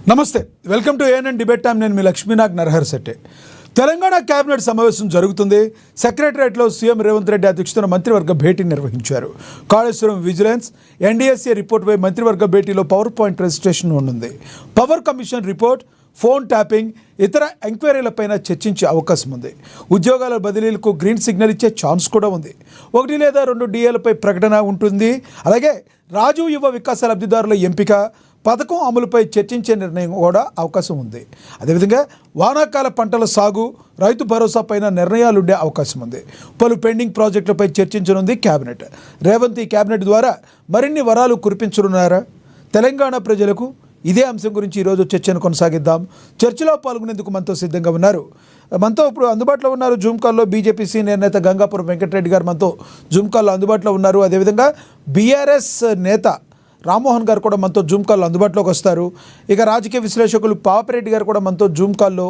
నమస్తే, welcome to ANN debate time. నేను మీ Lakshminag Narahar Shetty. Telangana cabinet సమావేశం జరుగుతుంది. సెక్రటరియట్లో సీఎం రేవంత్ రెడ్డి అధ్యక్షతన మంత్రివర్గ భేటీ నిర్వహించారు. కాళేశ్వరం విజిలెన్స్, ఎన్డీఎస్ఏ రిపోర్టుపై మంత్రివర్గ భేటీలో పవర్ పాయింట్ ప్రెజెంటేషన్ ఉండనుంది. Power commission report, phone tapping, ఇతర ఎంక్వైరీలపైన చర్చించే అవకాశం ఉంది. ఉద్యోగాల బదిలీలకు గ్రీన్ సిగ్నల్ ఇచ్చే ఛాన్స్ కూడా ఉంది. 1 లేదా 2 డిఏలపై ప్రకటన ఉంటుంది. అలాగే రాజీవ్ యువ వికాస లబ్ధిదారుల ఎంపిక, పథకం అమలుపై చర్చించే నిర్ణయం కూడా అవకాశం ఉంది. అదేవిధంగా వానాకాల పంటల సాగు, రైతు భరోసా పైన నిర్ణయాలుండే అవకాశం ఉంది. పలు పెండింగ్ ప్రాజెక్టులపై చర్చించనుంది కేబినెట్. రేవంత్ ఈ కేబినెట్ ద్వారా మరిన్ని వరాలు కురిపించనున్నారా? తెలంగాణ ప్రజలకు ఇదే అంశం గురించి ఈరోజు చర్చను కొనసాగిద్దాం. చర్చలో పాల్గొనేందుకు మనతో సిద్ధంగా ఉన్నారు. మనతో ఇప్పుడు అందుబాటులో ఉన్నారు జూమ్ కాల్లో బీజేపీ సీనియర్ నేత గంగాపురం వెంకటరెడ్డి గారు మనతో జూమ్ కాల్లో అందుబాటులో ఉన్నారు. అదేవిధంగా బీఆర్ఎస్ నేత రామ్మోహన్ గారు కూడా మనతో జూమ్ కాల్లో అందుబాటులోకి వస్తారు. ఇక రాజకీయ విశ్లేషకులు పాపిరెడ్డి గారు కూడా మనతో జూమ్ కాల్లో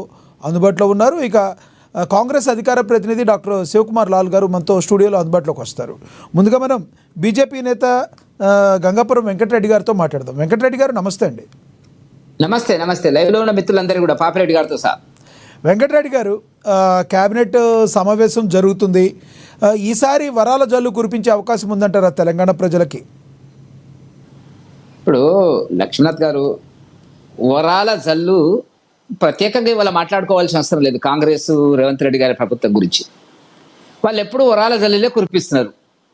అందుబాటులో ఉన్నారు. ఇక కాంగ్రెస్ అధికార ప్రతినిధి డాక్టర్ శివకుమార్ లాల్ గారు మనతో స్టూడియోలో అందుబాటులోకి వస్తారు. ముందుగా మనం బీజేపీ నేత గంగాపురం వెంకటరెడ్డి గారితో మాట్లాడదాం. వెంకటరెడ్డి గారు నమస్తే అండి. నమస్తే. నమస్తే. లైవ్లో ఉన్న మిత్రులందరూ కూడా పాపిరెడ్డి గారితో సహా. వెంకటరెడ్డి గారు, కేబినెట్ సమావేశం జరుగుతుంది. ఈసారి వరాల జల్లు కురిపించే అవకాశం ఉందంటారా తెలంగాణ ప్రజలకి? ఇప్పుడు లక్ష్మీనాథ్ గారు, వరాల జల్లు ప్రత్యేకంగా ఇవాళ మాట్లాడుకోవాల్సిన అవసరం లేదు. కాంగ్రెస్ రేవంత్ రెడ్డి గారి ప్రభుత్వం గురించి వాళ్ళు ఎప్పుడు వరాల జల్లులే కురిపిస్తున్నారు.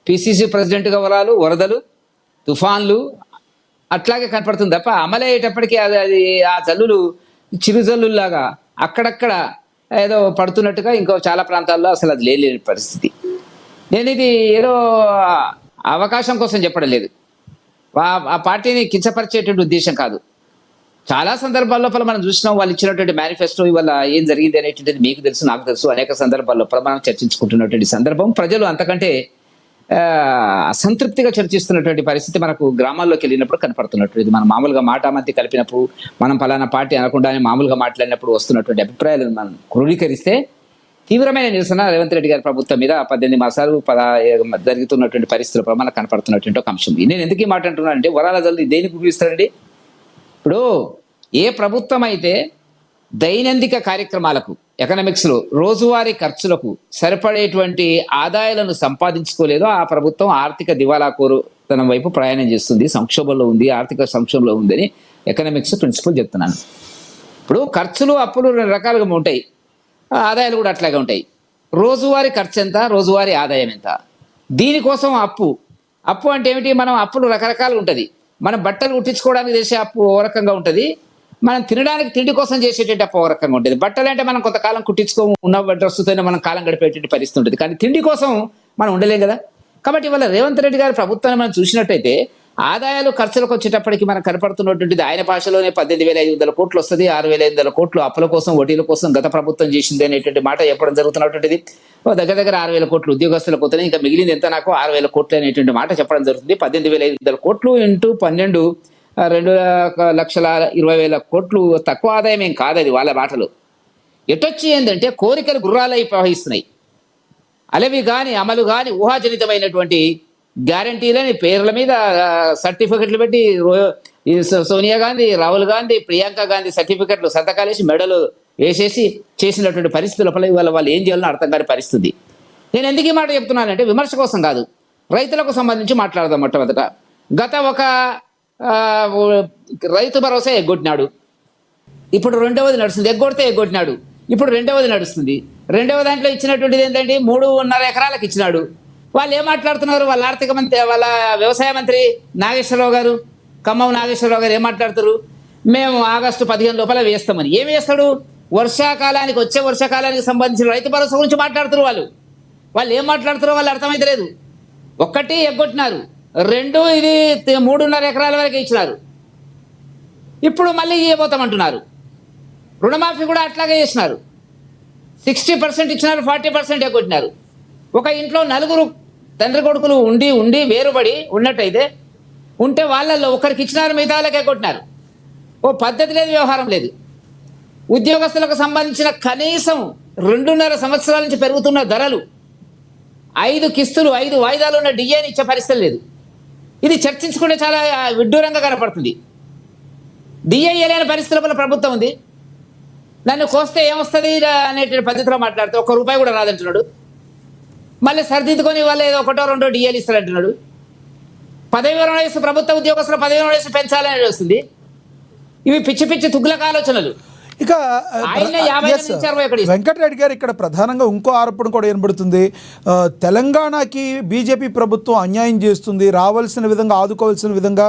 పిసిసి ప్రెసిడెంట్గా వరాలు, వరదలు, తుఫాన్లు అట్లాగే కనపడుతుంది తప్ప అమలయ్యేటప్పటికీ అది ఆ జల్లులు చిరుజల్లులాగా అక్కడక్కడ ఏదో పడుతున్నట్టుగా ఇంకో చాలా ప్రాంతాల్లో అసలు అది లేని పరిస్థితి. నేను ఇది ఏదో అవకాశం కోసం చెప్పడం లేదు, ఆ పార్టీని కించపరిచేటువంటి ఉద్దేశం కాదు. చాలా సందర్భాల లోపల మనం చూసినాం, వాళ్ళు ఇచ్చినటువంటి మేనిఫెస్టో ఇవాళ ఏం జరిగింది అనేటువంటిది మీకు తెలుసు, నాకు తెలుసు. అనేక సందర్భాల లోపల మనం చర్చించుకుంటున్నటువంటి సందర్భం, ప్రజలు అంతకంటే అసంతృప్తిగా చర్చిస్తున్నటువంటి పరిస్థితి మనకు గ్రామాల్లోకి వెళ్ళినప్పుడు కనపడుతున్నటువంటిది. మనం మామూలుగా మాటామంతి కలిపినప్పుడు, మనం ఫలానా పార్టీ అనకుండానే మామూలుగా మాట్లాడినప్పుడు వస్తున్నటువంటి అభిప్రాయాలను మనం క్రోడీకరిస్తే తీవ్రమైన నిరసన రేవంత్ రెడ్డి గారి ప్రభుత్వం మీద 18 మాసాలు జరుగుతున్నటువంటి పరిస్థితుల్లో మనకు కనపడుతున్నటువంటి ఒక అంశం. నేను ఎందుకు ఈ మాట అంటున్నానంటే, వరాల జల్లు దేనికి ఉపయోగిస్తారండి? ఇప్పుడు ఏ ప్రభుత్వం అయితే దైనందిక కార్యక్రమాలకు, ఎకనామిక్స్లో రోజువారీ ఖర్చులకు సరిపడేటువంటి ఆదాయాలను సంపాదించుకోలేదో ఆ ప్రభుత్వం ఆర్థిక దివాలాకోరుతనం వైపు ప్రయాణం చేస్తుంది, సంక్షోభంలో ఉంది, ఆర్థిక సంక్షోభంలో ఉందని ఎకనామిక్స్ ప్రిన్సిపల్ చెప్తున్నాను. ఇప్పుడు ఖర్చులు, అప్పులు 2 రకాలుగా ఉంటాయి, ఆదాయాలు కూడా అట్లాగే ఉంటాయి. రోజువారీ ఖర్చు ఎంత, రోజువారీ ఆదాయం ఎంత. దీనికోసం అప్పు అంటే ఏమిటి? మనం అప్పులు రకరకాలుగా ఉంటుంది. మనం బట్టలు కుట్టించుకోవడానికి చేసే అప్పు ఓ రకంగా ఉంటుంది, మనం తినడానికి తిండి కోసం చేసేటువంటి అప్పు ఓ రకంగా ఉంటుంది. బట్టలు అంటే మనం కొంతకాలం కుట్టించుకోము, ఉన్న డ్రెస్సుతోనే మనం కాలం గడిపేటువంటి పరిస్థితి ఉంటుంది. కానీ తిండి కోసం మనం ఉండలేం కదా. కాబట్టి ఇవాళ రేవంత్ రెడ్డి గారి ప్రభుత్వాన్ని మనం చూసినట్టయితే ఆదాయాలు ఖర్చులకు వచ్చేటప్పటికి మనకు కనపడుతున్నటువంటిది ఆయన భాషలోనే 18,500 కోట్లు వస్తుంది, 6,500 కోట్లు అప్పుల కోసం, వడ్డీల కోసం గత ప్రభుత్వం చేసింది అనేటువంటి మాట చెప్పడం జరుగుతున్నటువంటిది. దగ్గర 6,000 కోట్లు ఉద్యోగస్తులకు పోతే ఇంకా మిగిలింది ఎంత, నాకు 6,000 కోట్లు అనేటువంటి మాట చెప్పడం జరుగుతుంది. 18,500 కోట్లు ఇంటూ 12 2,20,000 కోట్లు తక్కువ ఆదాయం ఏం కాదు అది వాళ్ళ మాటలు. ఎటొచ్చి ఏంటంటే కోరికలు గుర్రాలై ప్రవహిస్తున్నాయి. అలవి కానీ అమలు కానీ ఊహాజనితమైనటువంటి గ్యారంటీలని పేర్ల మీద సర్టిఫికెట్లు పెట్టి సోనియా గాంధీ, రాహుల్ గాంధీ, ప్రియాంక గాంధీ సర్టిఫికెట్లు సంతకాలేసి మెడలు వేసేసి చేసినటువంటి పరిస్థితి లోపల ఇవాళ వాళ్ళు ఏం చేయాలో అర్థం కాని పరిస్థితి. నేను ఎందుకు ఈ మాట చెప్తున్నానంటే విమర్శ కోసం కాదు, రైతులకు సంబంధించి మాట్లాడదాం. మొట్టమొదట గత ఒక రైతు భరోసా ఎగ్గొట్టినాడు, ఇప్పుడు 2వది నడుస్తుంది. ఎగ్గొట్టినాడు, ఇప్పుడు 2వది నడుస్తుంది. 2వ దాంట్లో ఇచ్చినటువంటిది ఏంటంటే 3.5 ఎకరాలకు ఇచ్చినాడు. వాళ్ళు ఏం మాట్లాడుతున్నారు? వాళ్ళ ఆర్థిక మంత్రి, వాళ్ళ వ్యవసాయ మంత్రి నాగేశ్వరరావు గారు, ఖమ్మం నాగేశ్వరరావు గారు ఏం మాట్లాడుతారు? మేము ఆగస్టు 15 లోపల వేస్తామని. ఏం వేస్తాడు? వచ్చే వర్షాకాలానికి సంబంధించిన రైతు భరోసా గురించి మాట్లాడుతున్నారు. వాళ్ళు ఏం మాట్లాడుతారో వాళ్ళు అర్థమైతే లేదు. 1 ఎగ్గొట్టినారు, 2 ఇది 3.5 ఎకరాల వరకు ఇచ్చినారు, ఇప్పుడు మళ్ళీ ఇవ్వబోతామంటున్నారు. రుణమాఫీ కూడా అట్లాగే చేసినారు, 60% ఇచ్చినారు, 40% ఎగ్గొట్టినారు. ఒక ఇంట్లో 4 తండ్రి కొడుకులు ఉండి వేరుబడి ఉన్నట్టయితే ఉంటే వాళ్ళల్లో ఒకరికి ఇచ్చినారు, మిగతా వాళ్ళకే కొట్టినారు. ఓ పద్ధతి లేదు, వ్యవహారం లేదు. ఉద్యోగస్తులకు సంబంధించిన కనీసం 2.5 సంవత్సరాల నుంచి పెరుగుతున్న ధరలు, 5 కిస్తులు 5 వాయిదాలు ఉన్న డిఏని ఇచ్చే పరిస్థితి లేదు. ఇది చర్చించుకుంటే చాలా విడ్డూరంగా కనపడుతుంది. డిఐఏ లేని పరిస్థితుల ప్రభుత్వం ఉంది. నన్ను కోస్తే ఏమొస్తుంది అనేటువంటి పద్ధతిలో మాట్లాడితే ₹1 కూడా రాదంటున్నాడు. మళ్ళీ సరిదిద్దుకొని వాళ్ళు ఏదో 1-2 డిఏలు ఇస్తారంటున్నాడు. పదవి విరమణ వయసు ప్రభుత్వ ఉద్యోగస్తుల పదవి విరమణ వయసు పెంచాలని వస్తుంది. ఇవి పిచ్చి పిచ్చి తుగ్లక ఆలోచనలు. ఇక yes, వెంకటరెడ్డి గారు ఇక్కడ ప్రధానంగా ఇంకో ఆరోపణ కూడా వినబడుతుంది. తెలంగాణకి బీజేపీ ప్రభుత్వం అన్యాయం చేస్తుంది, రావాల్సిన విధంగా ఆదుకోవాల్సిన విధంగా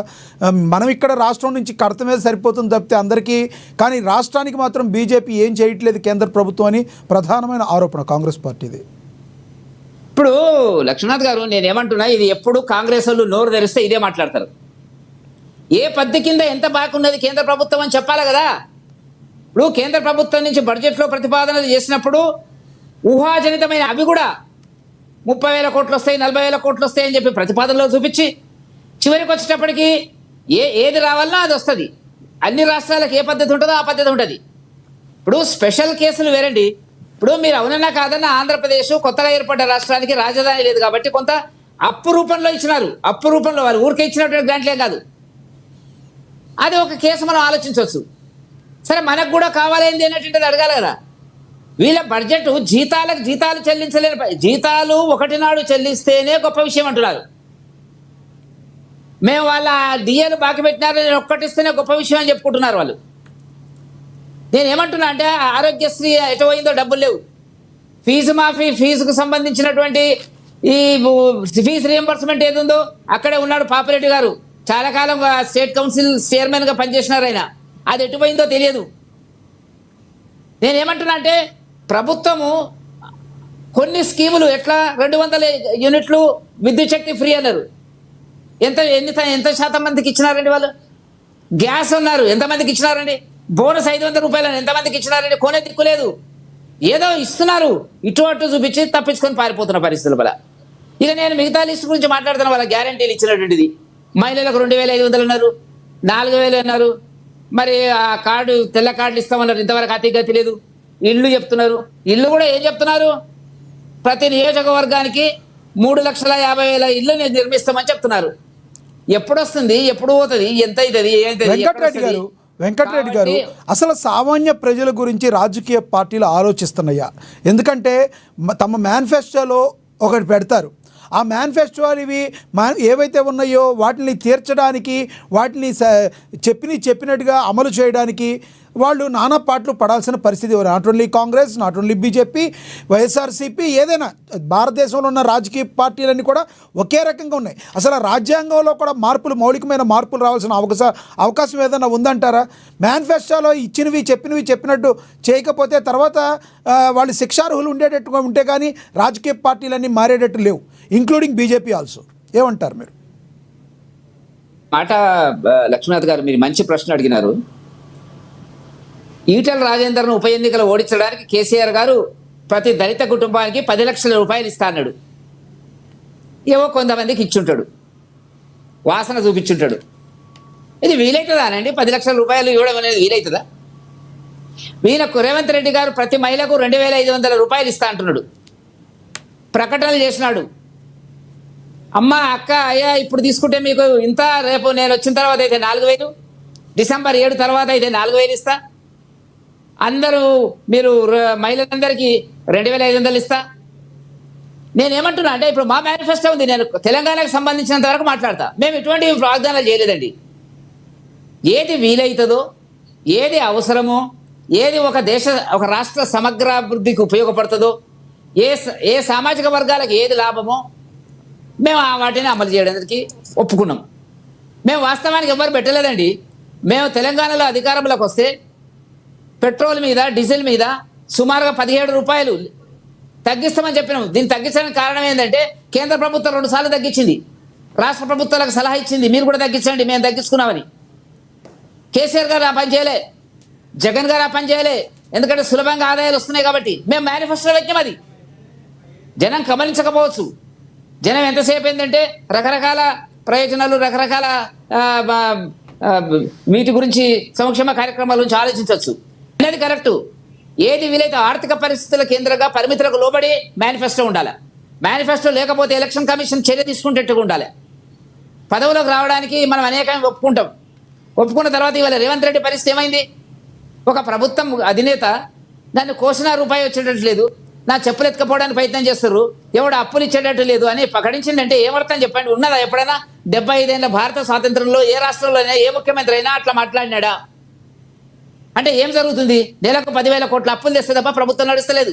మనం ఇక్కడ రాష్ట్రం నుంచి కడత మీద సరిపోతుంది తప్పితే అందరికీ, కానీ రాష్ట్రానికి మాత్రం బీజేపీ ఏం చేయట్లేదు కేంద్ర ప్రభుత్వం అని ప్రధానమైన ఆరోపణ కాంగ్రెస్ పార్టీది. ఇప్పుడు లక్ష్మీనాథ్ గారు నేనేమంటున్నా, ఇది ఎప్పుడు కాంగ్రెస్ వాళ్ళు నోరు తెరిస్తే ఇదే మాట్లాడతారు. ఏ పద్ధతి కింద ఎంత బాగున్నది కేంద్ర ప్రభుత్వం అని చెప్పాలి కదా. ఇప్పుడు కేంద్ర ప్రభుత్వం నుంచి బడ్జెట్లో ప్రతిపాదనలు చేసినప్పుడు ఊహాజనితమైన అవి కూడా 30,000 కోట్లు వస్తాయి, 40,000 కోట్లు వస్తాయి అని చెప్పి ప్రతిపాదనలో చూపించి చివరికి వచ్చేటప్పటికి ఏది రావాలన్నా అది వస్తుంది. అన్ని రాష్ట్రాలకు ఏ పద్ధతి ఉంటుందో ఆ పద్ధతి ఉంటుంది. ఇప్పుడు స్పెషల్ కేసులు వేరండి. ఇప్పుడు మీరు అవునన్నా కాదన్నా ఆంధ్రప్రదేశ్ కొత్తగా ఏర్పడ్డ రాష్ట్రానికి రాజధాని లేదు కాబట్టి కొంత అప్పు రూపంలో ఇచ్చినారు. అప్పు రూపంలో వాళ్ళు ఊరికే ఇచ్చినటువంటి గ్రాంట్లే కాదు. అది ఒక కేసు మనం ఆలోచించవచ్చు. సరే మనకు కూడా కావాలేంది అనేటువంటిది అడగాలి కదా. వీళ్ళ బడ్జెట్ జీతాలు చెల్లించలేని, జీతాలు ఒకటి నాడు చెల్లిస్తేనే గొప్ప విషయం అంటున్నారు. మేము వాళ్ళ డిఏలు బాకీ పెట్టినారని ఒక్కటిస్తేనే గొప్ప విషయం అని చెప్పుకుంటున్నారు వాళ్ళు. నేనేమంటున్నా అంటే ఆరోగ్యశ్రీ ఎటు పోయిందో డబ్బులు లేవు. ఫీజు మాఫీ, ఫీజుకు సంబంధించినటువంటి ఈ ఫీజు రియంబర్స్మెంట్ ఏది ఉందో అక్కడే ఉన్నాడు పాపిరెడ్డి గారు. చాలా కాలం స్టేట్ కౌన్సిల్ చైర్మన్గా పనిచేసినారు ఆయన. అది ఎటుపోయిందో తెలియదు. నేనేమంటున్నా అంటే ప్రభుత్వము కొన్ని స్కీములు ఎట్లా 200 యూనిట్లు విద్యుత్ శక్తి ఫ్రీ అన్నారు. ఎంత శాతం మందికి ఇచ్చినారండి వాళ్ళు? గ్యాస్ అన్నారు, ఎంతమందికి ఇచ్చినారండి? బోనస్ ₹500 ఎంతమందికి ఇచ్చినారండి? కొనే దిక్కులేదు. ఏదో ఇస్తున్నారు, ఇటు అటు చూపించి తప్పించుకొని పారిపోతున్న పరిస్థితుల వల్ల. ఇక నేను మిగతా లిస్ట్ గురించి మాట్లాడుతున్నా. వాళ్ళ గ్యారంటీలు ఇచ్చినటువంటిది మహిళలకు 2,500 అన్నారు, 4,000 అన్నారు. మరి ఆ కార్డు తెల్ల కార్డులు ఇస్తామన్నారు, ఇంతవరకు అతిగతి లేదు. ఇళ్ళు చెప్తున్నారు. ఇళ్ళు కూడా ఏం చెప్తున్నారు? ప్రతి నియోజకవర్గానికి 3,50,000 ఇళ్ళు నేను నిర్మిస్తామని చెప్తున్నారు. ఎప్పుడు వస్తుంది, ఎప్పుడు పోతుంది, ఎంత అవుతుంది? వెంకటరెడ్డి గారు అసలు సామాన్య ప్రజల గురించి రాజకీయ పార్టీలు ఆలోచిస్తున్నాయా? ఎందుకంటే తమ మేనిఫెస్టోలో ఒకటి పెడతారు. ఆ మేనిఫెస్టోలు ఇవి ఏవైతే ఉన్నాయో వాటిని తీర్చడానికి, వాటిని చెప్పినట్టుగా అమలు చేయడానికి వాళ్ళు నానా పాటలు పడాల్సిన పరిస్థితి. Not only Congress, not only BJP, YSRCP, ఏదైనా భారతదేశంలో ఉన్న రాజకీయ పార్టీలన్నీ కూడా ఒకే రకంగా ఉన్నాయి. అసలు రాజ్యాంగంలో కూడా మౌలికమైన మార్పులు రావాల్సిన అవకాశం ఏదైనా ఉందంటారా? మేనిఫెస్టోలో ఇచ్చినవి చెప్పినట్టు చేయకపోతే తర్వాత వాళ్ళు శిక్షార్హులు ఉండేటట్టుగా ఉంటే కానీ రాజకీయ పార్టీలన్నీ మారేటట్టు లేవు, ఇంక్లూడింగ్ బీజేపీ ఆల్సో. ఏమంటారు మీరు? మాట లక్ష్మీనాథ్ గారు, మీరు మంచి ప్రశ్న అడిగినారు. ఈటల రాజేందర్ను ఉప ఎన్నికలు ఓడించడానికి కేసీఆర్ గారు ప్రతి దళిత కుటుంబానికి 10 లక్షల రూపాయలు ఇస్తా అన్నాడు. ఏవో కొంతమందికి ఇచ్చుంటాడు, వాసన చూపించుంటాడు. ఇది వీలవుతుందా అండి? 10 లక్షల రూపాయలు ఇవ్వడం అనేది వీలవుతుందా? ఈయనకు రేవంత్ రెడ్డి గారు ప్రతి మహిళకు 2,500 రూపాయలు ఇస్తా అంటున్నాడు. ప్రకటనలు చేసినాడు. అమ్మ, అక్క, అయ్యా ఇప్పుడు తీసుకుంటే మీకు ఇంత, రేపు నేను వచ్చిన తర్వాత అయితే 4,000, డిసెంబర్ 7 తర్వాత అయితే 4,000 ఇస్తా, అందరూ మీరు మహిళలందరికీ 2,500 ఇస్తా. నేనేమంటున్నా అంటే ఇప్పుడు మా మేనిఫెస్టో ఉంది, నేను తెలంగాణకు సంబంధించినంత వరకు మాట్లాడతా. మేము ఎటువంటి వాగ్దానాలు చేయలేదండి. ఏది వీలవుతుందో, ఏది అవసరమో, ఏది ఒక రాష్ట్ర సమగ్రాభివృద్ధికి ఉపయోగపడుతుందో, ఏ సామాజిక వర్గాలకు ఏది లాభమో మేము వాటిని అమలు చేయడానికి ఒప్పుకున్నాం. మేము వాస్తవానికి ఎవరు పెట్టలేదండి. మేము తెలంగాణలో అధికారంలోకి వస్తే పెట్రోల్ మీద, డీజిల్ మీద సుమారుగా 17 రూపాయలు తగ్గిస్తామని చెప్పినాం. దీన్ని తగ్గించడానికి కారణం ఏంటంటే కేంద్ర ప్రభుత్వం 2 సార్లు తగ్గించింది, రాష్ట్ర ప్రభుత్వాలకు సలహా ఇచ్చింది, మీరు కూడా తగ్గించండి, మేము తగ్గించుకున్నామని. కేసీఆర్ గారు ఆ పని చేయలే, జగన్ గారు ఆ పని చేయలే. ఎందుకంటే సులభంగా ఆదాయాలు వస్తున్నాయి కాబట్టి. మేము మేనిఫెస్టోలో పెట్టాం. అది జనం గమనించకపోవచ్చు. జనం ఎంతసేపు ఏంటంటే రకరకాల ప్రయోజనాలు, రకరకాల వీటి గురించి, సంక్షేమ కార్యక్రమాల గురించి ఆలోచించవచ్చు. అనేది కరెక్టు. ఏది వీలైతే ఆర్థిక పరిస్థితుల కేంద్రంగా పరిమితులకు లోబడి మేనిఫెస్టో ఉండాలి. మేనిఫెస్టో లేకపోతే ఎలక్షన్ కమిషన్ చర్య తీసుకుంటట్టుగా ఉండాలి. పదవులకు రావడానికి మనం అనేకంగా ఒప్పుకుంటాం. ఒప్పుకున్న తర్వాత ఇవాళ రేవంత్ రెడ్డి పరిస్థితి ఏమైంది? ఒక ప్రభుత్వం అధినేత దాన్ని కోసిన రూపాయి వచ్చేటట్టు లేదు, నా చెప్పులు ఎత్తుకపోవడానికి ప్రయత్నం చేస్తారు, ఎవడు అప్పులు ఇచ్చేటట్టు లేదు అని ప్రకటించిందంటే ఏమర్థం చెప్పండి? ఉన్నదా ఎప్పుడైనా 75 ఏళ్ళ భారత స్వాతంత్రంలో ఏ రాష్ట్రంలో అయినా ఏ ముఖ్యమంత్రి అయినా అట్లా మాట్లాడినాడా? అంటే ఏం జరుగుతుంది? నెలకు 10,000 కోట్ల అప్పులు తెస్తే తప్ప ప్రభుత్వం నడుస్తలేదు.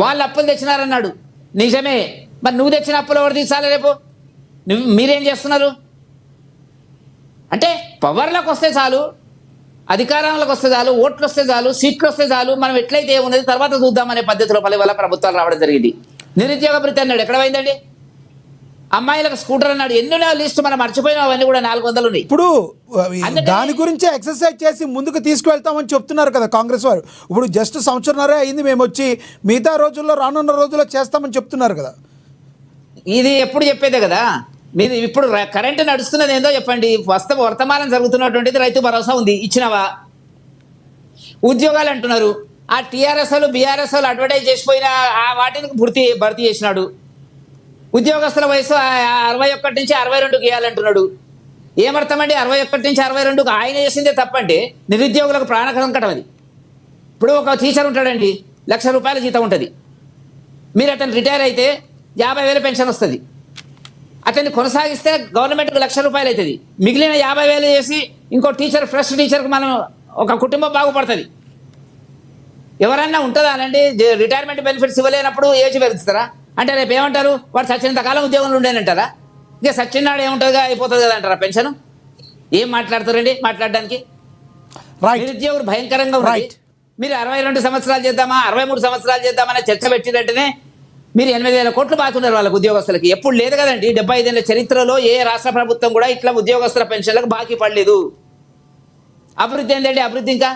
వాళ్ళు అప్పులు తెచ్చినారన్నాడు, నిజమే. మరి నువ్వు తెచ్చిన అప్పులు ఎవరు తీర్చాలి రేపు? మీరేం చేస్తున్నారు? అంటే పవర్లోకి వస్తే చాలు, అధికారంలోకి వస్తే చాలు, ఓట్లు వస్తే చాలు, సీట్లు వస్తే చాలు, మనం ఎట్లయితే ఉన్నది తర్వాత చూద్దామనే పద్ధతిలో వల్ల ప్రభుత్వాలు రావడం జరిగింది. నిరుద్యోగ భృతి అన్నాడు, ఎక్కడ పోయిందండి? అమ్మాయిలకు స్కూటర్ అన్నాడు, ఎన్నో లిస్ట్ మనం మర్చిపోయినా అవన్నీ కూడా 400 ఉన్నాయి. ఇప్పుడు దాని గురించి ఎక్సర్సైజ్ చేసి ముందుకు తీసుకువెళ్తామని చెప్తున్నారు కదా కాంగ్రెస్ వారు. ఇప్పుడు జస్ట్ సంవత్సరన్నరే అయింది మేము వచ్చి, మిగతా రోజుల్లో రానున్న రోజుల్లో చేస్తామని చెప్తున్నారు కదా. ఇది ఎప్పుడు చెప్పేదే కదా. మీరు ఇప్పుడు కరెంటు నడుస్తున్నది ఏందో చెప్పండి. వర్తమానం జరుగుతున్నటువంటిది రైతు భరోసా ఉంది, ఇచ్చినవా? ఉద్యోగాలు అంటున్నారు, ఆ టీఆర్ఎస్లు బీఆర్ఎస్లు అడ్వర్టైజ్ చేసిపోయిన ఆ వాటిని భర్తీ చేసినాడు. ఉద్యోగస్తుల వయసు 61 నుంచి 62కి ఇవ్వాలంటున్నాడు. ఏమర్థమండి? 61 నుంచి 62కు ఆయన చేసిందే తప్పంటే నిరుద్యోగులకు ప్రాణ సంకటం అది. ఇప్పుడు ఒక టీచర్ ఉంటాడండి, 1,00,000 రూపాయల జీతం ఉంటుంది. మీరు అతను రిటైర్ అయితే 50,000 పెన్షన్ వస్తుంది. అతన్ని కొనసాగిస్తే గవర్నమెంట్కి 1,00,000 రూపాయలు అవుతుంది. మిగిలిన 50,000 చేసి ఇంకో టీచర్, ఫ్రెష్ టీచర్కి మనం ఒక కుటుంబం బాగుపడుతుంది. ఎవరన్నా ఉంటుందా అనండి? రిటైర్మెంట్ బెనిఫిట్స్ ఇవ్వలేనప్పుడు ఏజ్ పెరుగుతారా? అంటే రేపు ఏమంటారు? వాడు సచ్చినంత కాలం ఉద్యోగంలో ఉండేనంటారా? ఇక సచ్చినాడు ఏముంటుందిగా, అయిపోతుంది కదా అంటారా పెన్షన్? ఏం మాట్లాడతారండి మాట్లాడడానికి? నిరుద్యోగులు భయంకరంగా ఉన్నాయి. మీరు 62 సంవత్సరాలు చేద్దామా, 63 సంవత్సరాలు చేద్దామని చర్చ పెట్టినట్టునే మీరు 8,000 కోట్లు బాతున్నారు వాళ్ళకి, ఉద్యోగస్తులకి. ఎప్పుడు లేదు కదండి. 75 ఏళ్ళ చరిత్రలో ఏ రాష్ట్ర ప్రభుత్వం కూడా ఇట్లా ఉద్యోగస్తుల పెన్షన్లకు బాకీ పడలేదు. అభివృద్ధి ఏంటండి? అభివృద్ధి ఇంకా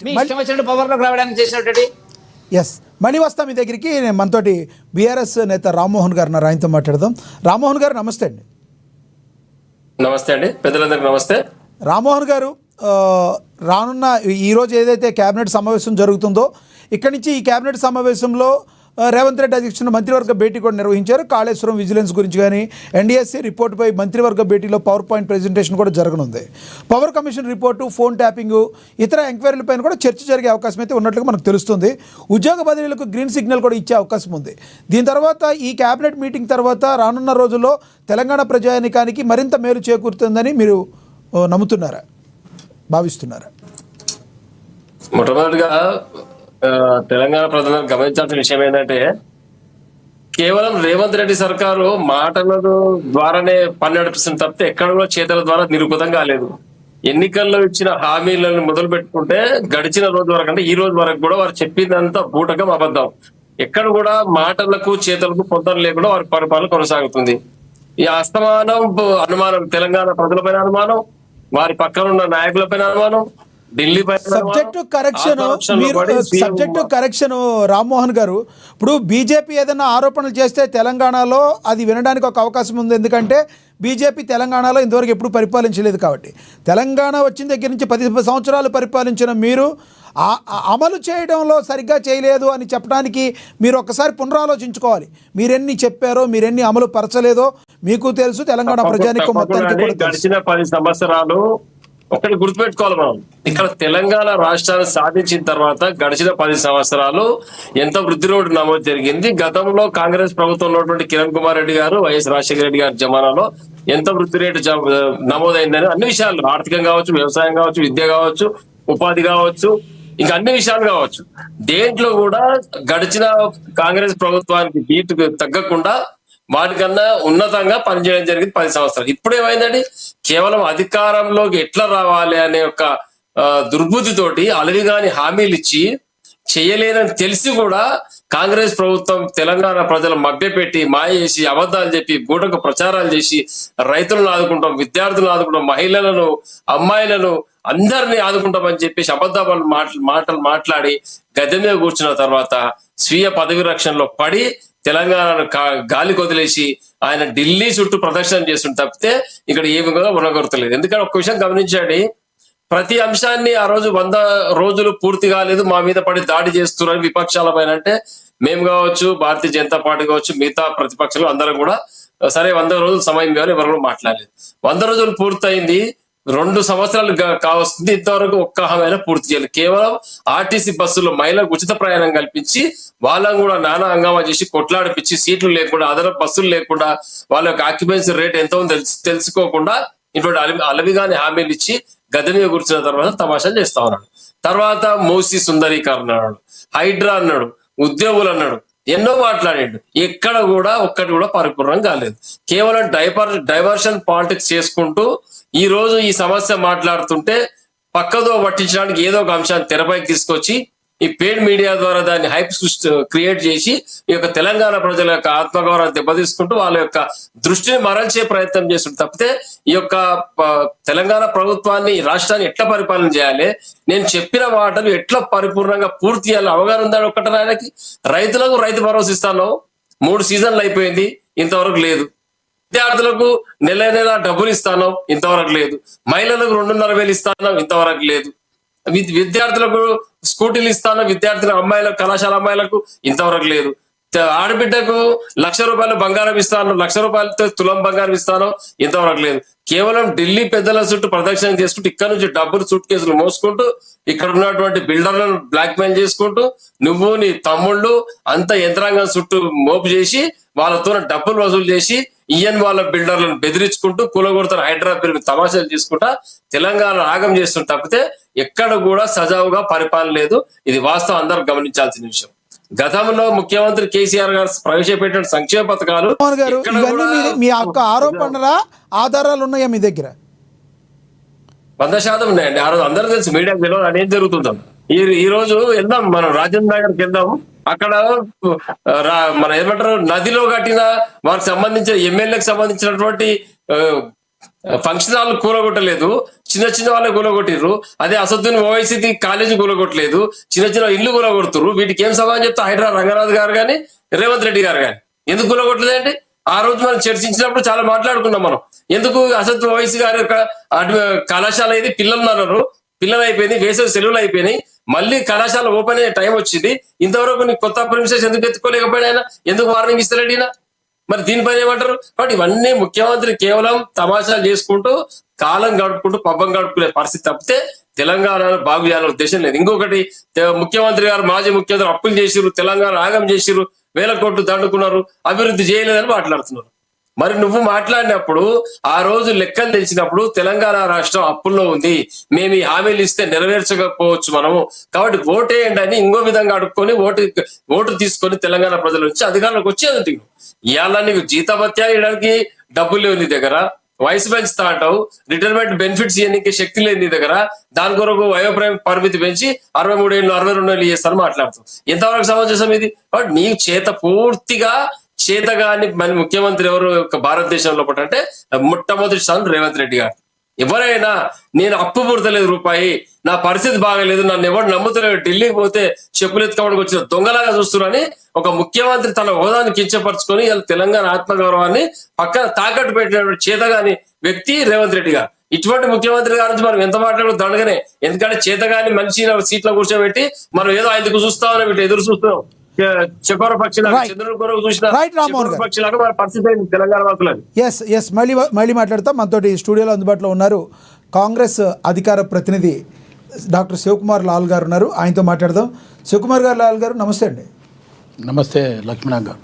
మీ ఇష్టం వచ్చినట్టు పవర్లోకి రావడానికి చేసినటువంటి. ఎస్, మళ్ళీ వస్తాం మీ దగ్గరికి. మనతోటి బీఆర్ఎస్ నేత రామ్మోహన్ గారు ఉన్నారు, ఆయనతో మాట్లాడదాం. రామ్మోహన్ గారు నమస్తే అండి. నమస్తే అండి, పెద్దలందరికీ నమస్తే. రామ్మోహన్ గారు, రానున్న ఈరోజు ఏదైతే కేబినెట్ సమావేశం జరుగుతుందో, ఇక్కడి నుంచి ఈ కేబినెట్ సమావేశంలో రేవంత్ రెడ్డి అధ్యక్షున మంత్రివర్గ భేటీ కూడా నిర్వహించారు. కాళేశ్వరం విజిలెన్స్ గురించి కానీ ఎన్డీఎస్సీ రిపోర్టుపై మంత్రివర్గ భేటీలో పవర్ పాయింట్ ప్రెజెంటేషన్ కూడా జరగనుంది. Power commission report, phone tapping, ఇతర ఎంక్వైరీలపైన కూడా చర్చ జరిగే అవకాశం అయితే ఉన్నట్లుగా మనకు తెలుస్తుంది. ఉద్యోగ బదిలీలకు గ్రీన్ సిగ్నల్ కూడా ఇచ్చే అవకాశం ఉంది. దీని తర్వాత ఈ కేబినెట్ మీటింగ్ తర్వాత రానున్న రోజుల్లో తెలంగాణ ప్రజానికానికి మరింత మేలు చేకూరుతుందని మీరు నమ్ముతున్నారా, భావిస్తున్నారా? మొట్టమొదటిగా తెలంగాణ ప్రజలను గమనించాల్సిన విషయం ఏంటంటే, కేవలం రేవంత్ రెడ్డి సర్కారు మాటల ద్వారానే పని నడిపిస్తుంది తప్పితే ఎక్కడ కూడా చేతల ద్వారా నిరూపితం కాలేదు. ఎన్నికల్లో ఇచ్చిన హామీలను మొదలు పెట్టుకుంటే గడిచిన రోజు వరకు, అంటే ఈ రోజు వరకు కూడా వారు చెప్పిందంతా బూటకం, అబద్ధం. ఎక్కడ కూడా మాటలకు చేతలకు పొందడం లేకుండా వారి పరిపాలన కొనసాగుతుంది. ఈ అస్తమానం అనుమానం, తెలంగాణ ప్రజలపైన అనుమానం, వారి పక్కన ఉన్న నాయకులపైన అనుమానం, సబ్జెక్టు కరెక్షన్ రామ్మోహన్ గారు, ఇప్పుడు బీజేపీ ఏదైనా ఆరోపణలు చేస్తే తెలంగాణలో అది వినడానికి ఒక అవకాశం ఉంది. ఎందుకంటే బీజేపీ తెలంగాణలో ఇంతవరకు ఎప్పుడు పరిపాలించలేదు కాబట్టి. తెలంగాణ వచ్చిన దగ్గర నుంచి 10 సంవత్సరాలు పరిపాలించిన మీరు అమలు చేయడంలో సరిగ్గా చేయలేదు అని చెప్పడానికి మీరు ఒకసారి పునరాలోచించుకోవాలి. మీరెన్ని చెప్పారో, మీరెన్ని అమలు పరచలేదో మీకు తెలుసు, తెలంగాణ ప్రజానికం మొత్తానికి కూడా తెలుసు. గడిచిన 10 సంవత్సరాలు ఒకటి గుర్తుపెట్టుకోవాలి మనం. ఇక్కడ తెలంగాణ రాష్ట్రాన్ని సాధించిన తర్వాత గడిచిన 10 సంవత్సరాలు ఎంత వృద్ధి రేటు నమోదు జరిగింది. గతంలో కాంగ్రెస్ ప్రభుత్వంలో ఉన్నటువంటి కిరణ్ కుమార్ రెడ్డి గారు, వైఎస్ రాజశేఖర రెడ్డి గారి జమానాలో ఎంత వృద్ధి రేటు నమోదైందని అన్ని విషయాలు, ఆర్థికం కావచ్చు, వ్యవసాయం కావచ్చు, విద్య కావచ్చు, ఉపాధి కావచ్చు, ఇంకా అన్ని విషయాలు కావచ్చు, దేంట్లో కూడా గడిచిన కాంగ్రెస్ ప్రభుత్వానికి బీటుకు తగ్గకుండా వాటికన్నా ఉన్నతంగా పనిచేయడం జరిగింది 10 సంవత్సరాలు. ఇప్పుడు ఏమైందండి, కేవలం అధికారంలోకి ఎట్లా రావాలి అనే ఒక దుర్బుద్ధితోటి అలవిగాని హామీలు ఇచ్చి చేయలేదని తెలిసి కూడా కాంగ్రెస్ ప్రభుత్వం తెలంగాణ ప్రజలు మభ్యపెట్టి, మాయ చేసి, అబద్ధాలు చెప్పి, బూటకు ప్రచారాలు చేసి రైతులను ఆదుకుంటాం, విద్యార్థులను ఆదుకుంటాం, మహిళలను, అమ్మాయిలను అందరినీ ఆదుకుంటామని చెప్పేసి అబద్ధాలు మాటలు మాట్లాడి గద్దె మీద కూర్చున్న తర్వాత స్వీయ పదవి రక్షణలో పడి తెలంగాణను గాలి కొదిలేసి ఆయన ఢిల్లీ చుట్టూ ప్రదర్శన చేస్తుంటే తప్పితే ఇక్కడ ఏ విధంగా ఉండగొరతలేదు. ఎందుకంటే ఒక్క విషయం గమనించండి, ప్రతి అంశాన్ని ఆ రోజు 100 రోజులు పూర్తి కాలేదు, మా మీద పడి దాడి చేస్తున్నారు విపక్షాల పైన అంటే, మేము కావచ్చు, భారతీయ జనతా పార్టీ కావచ్చు, మిగతా ప్రతిపక్షాలు అందరం కూడా సరే 100 రోజులు సమయం ఇవ్వాలి, ఎవరు కూడా మాట్లాడలేదు. 100 రోజులు పూర్తయింది, 2 సంవత్సరాలు కావస్తుంది, ఇంతవరకు ఒక్క హామీ పూర్తి చేయాలి. కేవలం ఆర్టీసీ బస్సులో మహిళలకు ఉచిత ప్రయాణం కల్పించి వాళ్ళని కూడా నానా హంగామా చేసి కొట్లాడిపించి సీట్లు లేకుండా అదనపు బస్సులు లేకుండా వాళ్ళ యొక్క ఆక్యుపెన్సీ రేట్ ఎంత ఉందో తెలుసుకోకుండా ఇటువంటి అలవిగాని హామీలు ఇచ్చి గద్దె మీద కూర్చున్న తర్వాత తమాషాలు చేస్తా ఉన్నాడు. తర్వాత మూసి సుందరీకరణ అన్నాడు, హైడ్రా అన్నాడు, ఉద్యోగులు అన్నాడు, ఎన్నో మాట్లాడాడు. ఎక్కడ కూడా ఒక్కటి కూడా పరిపూర్ణం కాలేదు. కేవలం డైవర్షన్ పాలిటిక్స్ చేసుకుంటూ ఈ రోజు ఈ సమస్య మాట్లాడుతుంటే పక్కదో పట్టించడానికి ఏదో ఒక అంశాన్ని తెరపైకి తీసుకొచ్చి ఈ పెయిడ్ మీడియా ద్వారా దాన్ని హైప్ క్రియేట్ చేసి ఈ యొక్క తెలంగాణ ప్రజల యొక్క ఆత్మగౌరవాన్ని దెబ్బతీసుకుంటూ వాళ్ళ యొక్క దృష్టిని మరల్చే ప్రయత్నం చేస్తుంటే తప్పితే ఈ యొక్క తెలంగాణ ప్రభుత్వాన్ని రాష్ట్రాన్ని ఎట్లా పరిపాలన చేయాలి, నేను చెప్పిన మాటలు ఎట్లా పరిపూర్ణంగా పూర్తి చేయాలి అవగాహన ఉందని ఒక్కట ఆయనకి. రైతులకు రైతు భరోసా ఇస్తాను 3 సీజన్లు అయిపోయింది, ఇంతవరకు లేదు. విద్యార్థులకు నెల డబ్బులు ఇస్తాను, ఇంతవరకు లేదు. మహిళలకు 2,500 ఇస్తాను, ఇంతవరకు లేదు. విద్యార్థులకు స్కూటీలు ఇస్తాను, విద్యార్థుల అమ్మాయిలకు కళాశాల అమ్మాయిలకు ఇంతవరకు లేదు. ఆడబిడ్డకు ₹1,00,000 బంగారం ఇస్తాను, ₹1,00,000 తులం బంగారం ఇస్తాను, ఇంతవరకు లేదు. కేవలం ఢిల్లీ పెద్దల చుట్టూ ప్రదక్షిణ చేసుకుంటూ ఇక్కడ నుంచి డబ్బులు సూట్ కేసులు మోసుకుంటూ ఇక్కడ ఉన్నటువంటి బిల్డర్లను బ్లాక్ మెయిల్ చేసుకుంటూ నువ్వు నీ తమ్ముళ్ళు అంత యంత్రాంగం చుట్టూ మోపు చేసి వాళ్ళతో డబ్బులు వసూలు చేసి వాళ్ళ బిల్డర్లను బెదిరించుకుంటూ కూలగొడుతున్న హైదరాబాద్ తమాషాలు తీసుకుంటా తెలంగాణ ఆగం చేస్తున్న తప్పితే ఎక్కడ కూడా సజావుగా పరిపాలన లేదు. ఇది వాస్తవం, అందరూ గమనించాల్సిన విషయం. గతంలో ముఖ్యమంత్రి కేసీఆర్ గారు ప్రవేశపెట్టిన సంక్షేమ పథకాలు గారు మీ యొక్క ఆరోపణల ఆధారాలు ఉన్నాయా మీ దగ్గర? 100% ఉన్నాయండి. ఆ రోజు అందరూ తెలుసు, మీడియాకు తెలియదు అనేది జరుగుతుందో. ఈ రోజు వెళ్దాం, మనం రాజేంద్ర నగర్కి వెళ్దాం. అక్కడ మన ఏమంటారు నదిలో కట్టిన వారికి సంబంధించిన ఎమ్మెల్యేకి సంబంధించినటువంటి ఫంక్షన్ హాల్ కూలగొట్టలేదు, చిన్న వాళ్ళే కూలగొట్టిర్రు. అదే అసదుద్దీన్ ఓవైసీ కాలేజీ కూలగొట్టలేదు, చిన్న ఇల్లు కూలగొడుతున్నారు. వీటికి ఏం సమాధానం చెప్తా హైదరాబాద్ రంగనాథ్ గారు కానీ రేవంత్ రెడ్డి గారు కానీ ఎందుకు కూలగొట్టలేదండి? ఆ రోజు మనం చర్చించినప్పుడు చాలా మాట్లాడుకున్నాం మనం. ఎందుకు అసద్ ఓవైసీ గారి యొక్క కళాశాల ఇది పిల్లలు అయిపోయింది, వేసవి సెలవులు అయిపోయినాయి, మళ్ళీ కళాశాల ఓపెన్ అయ్యే టైం వచ్చింది, ఇంతవరకు నీకు కొత్త ప్రిన్సెస్ ఎందుకు ఎత్తుకోలేకపోయినా ఆయన? ఎందుకు వార్నింగ్ ఇస్తలేడు? మరి దీనిపైన ఏమంటారు? కాబట్టి ఇవన్నీ ముఖ్యమంత్రి కేవలం తమాషాలు చేసుకుంటూ కాలం గడుపుకుంటూ పబ్బం గడుపుకునే పరిస్థితి తప్పితే తెలంగాణను బాగు చేయాలనే ఉద్దేశం లేదు. ఇంకొకటి, ముఖ్యమంత్రి గారు మాజీ ముఖ్యమంత్రి అప్పులు చేసిర్రు, తెలంగాణ ఆగం చేసిర్రు, 1000 కోట్లు దండుకున్నారు, అభివృద్ధి చేయలేదని మాట్లాడుతున్నారు. మరి నువ్వు మాట్లాడినప్పుడు ఆ రోజు లెక్కలు తెలిసినప్పుడు తెలంగాణ రాష్ట్రం అప్పుల్లో ఉంది, మేము ఈ హామీలు ఇస్తే నెరవేర్చకపోవచ్చు మనము, కాబట్టి ఓటేయండి అని ఇంకో విధంగా అడుక్కొని ఓటు తీసుకొని తెలంగాణ ప్రజల నుంచి అధికారంలోకి వచ్చేది. ఇవాళ నీకు జీతభత్యాలు ఇవ్వడానికి డబ్బులు లేవు నీ దగ్గర, వయసు పెంచుతా అంటావు, రిటైర్మెంట్ బెనిఫిట్స్ ఇవ్వడానికి శక్తి లేదు నీ దగ్గర, దాని కొరకు వయోప్రయం పరిమితి పెంచి 63 ఏళ్ళు 62 ఏళ్ళు చేస్తాను మాట్లాడుతావు. ఎంతవరకు సమంజసం ఇది? కాబట్టి నీ పూర్తిగా చేతగాని మన ముఖ్యమంత్రి ఎవరు భారతదేశంలో అంటే మొట్టమొదటి స్థానం రేవంత్ రెడ్డి గారు. ఎవరైనా నేను అప్పు పుడతలేదు రూపాయి, నా పరిస్థితి బాగలేదు, నన్ను ఎవరు నమ్ముతలేదు, ఢిల్లీకి పోతే చెప్పులు ఎత్తుకోవడానికి వచ్చిన దొంగలాగా చూస్తున్నారని ఒక ముఖ్యమంత్రి తన హోదాన్ని కించపరుచుకొని తెలంగాణ ఆత్మగౌరవాన్ని పక్కన తాకట్టు పెట్టిన చేతగాని వ్యక్తి రేవంత్ రెడ్డి గారు. ఇటువంటి ముఖ్యమంత్రి గారి నుంచి మనం ఎంత మాట్లాడదు దండగానే. ఎందుకంటే చేతగాని మనిషి సీట్లో కూర్చోబెట్టి మనం ఏదో ఆయనకు చూస్తామని వీటి ఎదురు చూస్తున్నాం. చకోర పక్షిలాగా చంద్రుని కొరకు చూసిన పక్షిలాగా మన పరిస్థితి తెలంగాణ వాసులని. ఎస్ మళ్ళీ మాట్లాడతాం. మనతోటి స్టూడియోలో అందుబాటులో ఉన్నారు కాంగ్రెస్ అధికార ప్రతినిధి డాక్టర్ శివకుమార్ లాల్ గారు ఉన్నారు, ఆయనతో మాట్లాడదాం. శివకుమార్ లాల్ గారు నమస్తే అండి. నమస్తే లక్ష్మీనాథ్ గారు.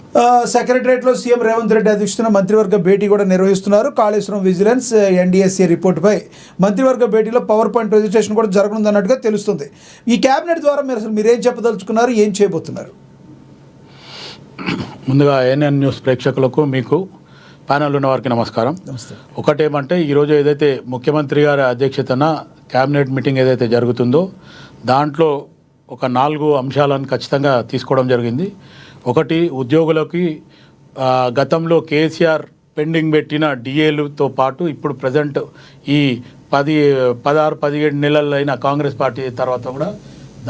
సెక్రటరియట్లో సీఎం రేవంత్ రెడ్డి అధ్యక్షతన మంత్రివర్గ భేటీ కూడా నిర్వహిస్తున్నారు. కాళేశ్వరం విజిలెన్స్ ఎన్డీఎస్ఏ రిపోర్టుపై మంత్రివర్గ భేటీలో పవర్ పాయింట్ ప్రెజెంటేషన్ కూడా జరగనుందన్నట్టుగా తెలుస్తుంది. ఈ కేబినెట్ ద్వారా మీరేం చెప్పదలుచుకున్నారు, ఏం చేయబోతున్నారు? ముందుగా ఏఎన్ఎన్ న్యూస్ ప్రేక్షకులకు, మీకు ప్యానల్ ఉన్న వారికి నమస్కారం. ఒకటేమంటే ఈరోజు ఏదైతే ముఖ్యమంత్రి గారి అధ్యక్షతన క్యాబినెట్ మీటింగ్ ఏదైతే జరుగుతుందో దాంట్లో ఒక 4 అంశాలను ఖచ్చితంగా తీసుకోవడం జరిగింది. ఒకటి, ఉద్యోగులకి గతంలో కేసీఆర్ పెండింగ్ పెట్టిన డిఏలతో పాటు ఇప్పుడు ప్రజెంట్ ఈ 16-17 నెలలైన కాంగ్రెస్ పార్టీ తర్వాత కూడా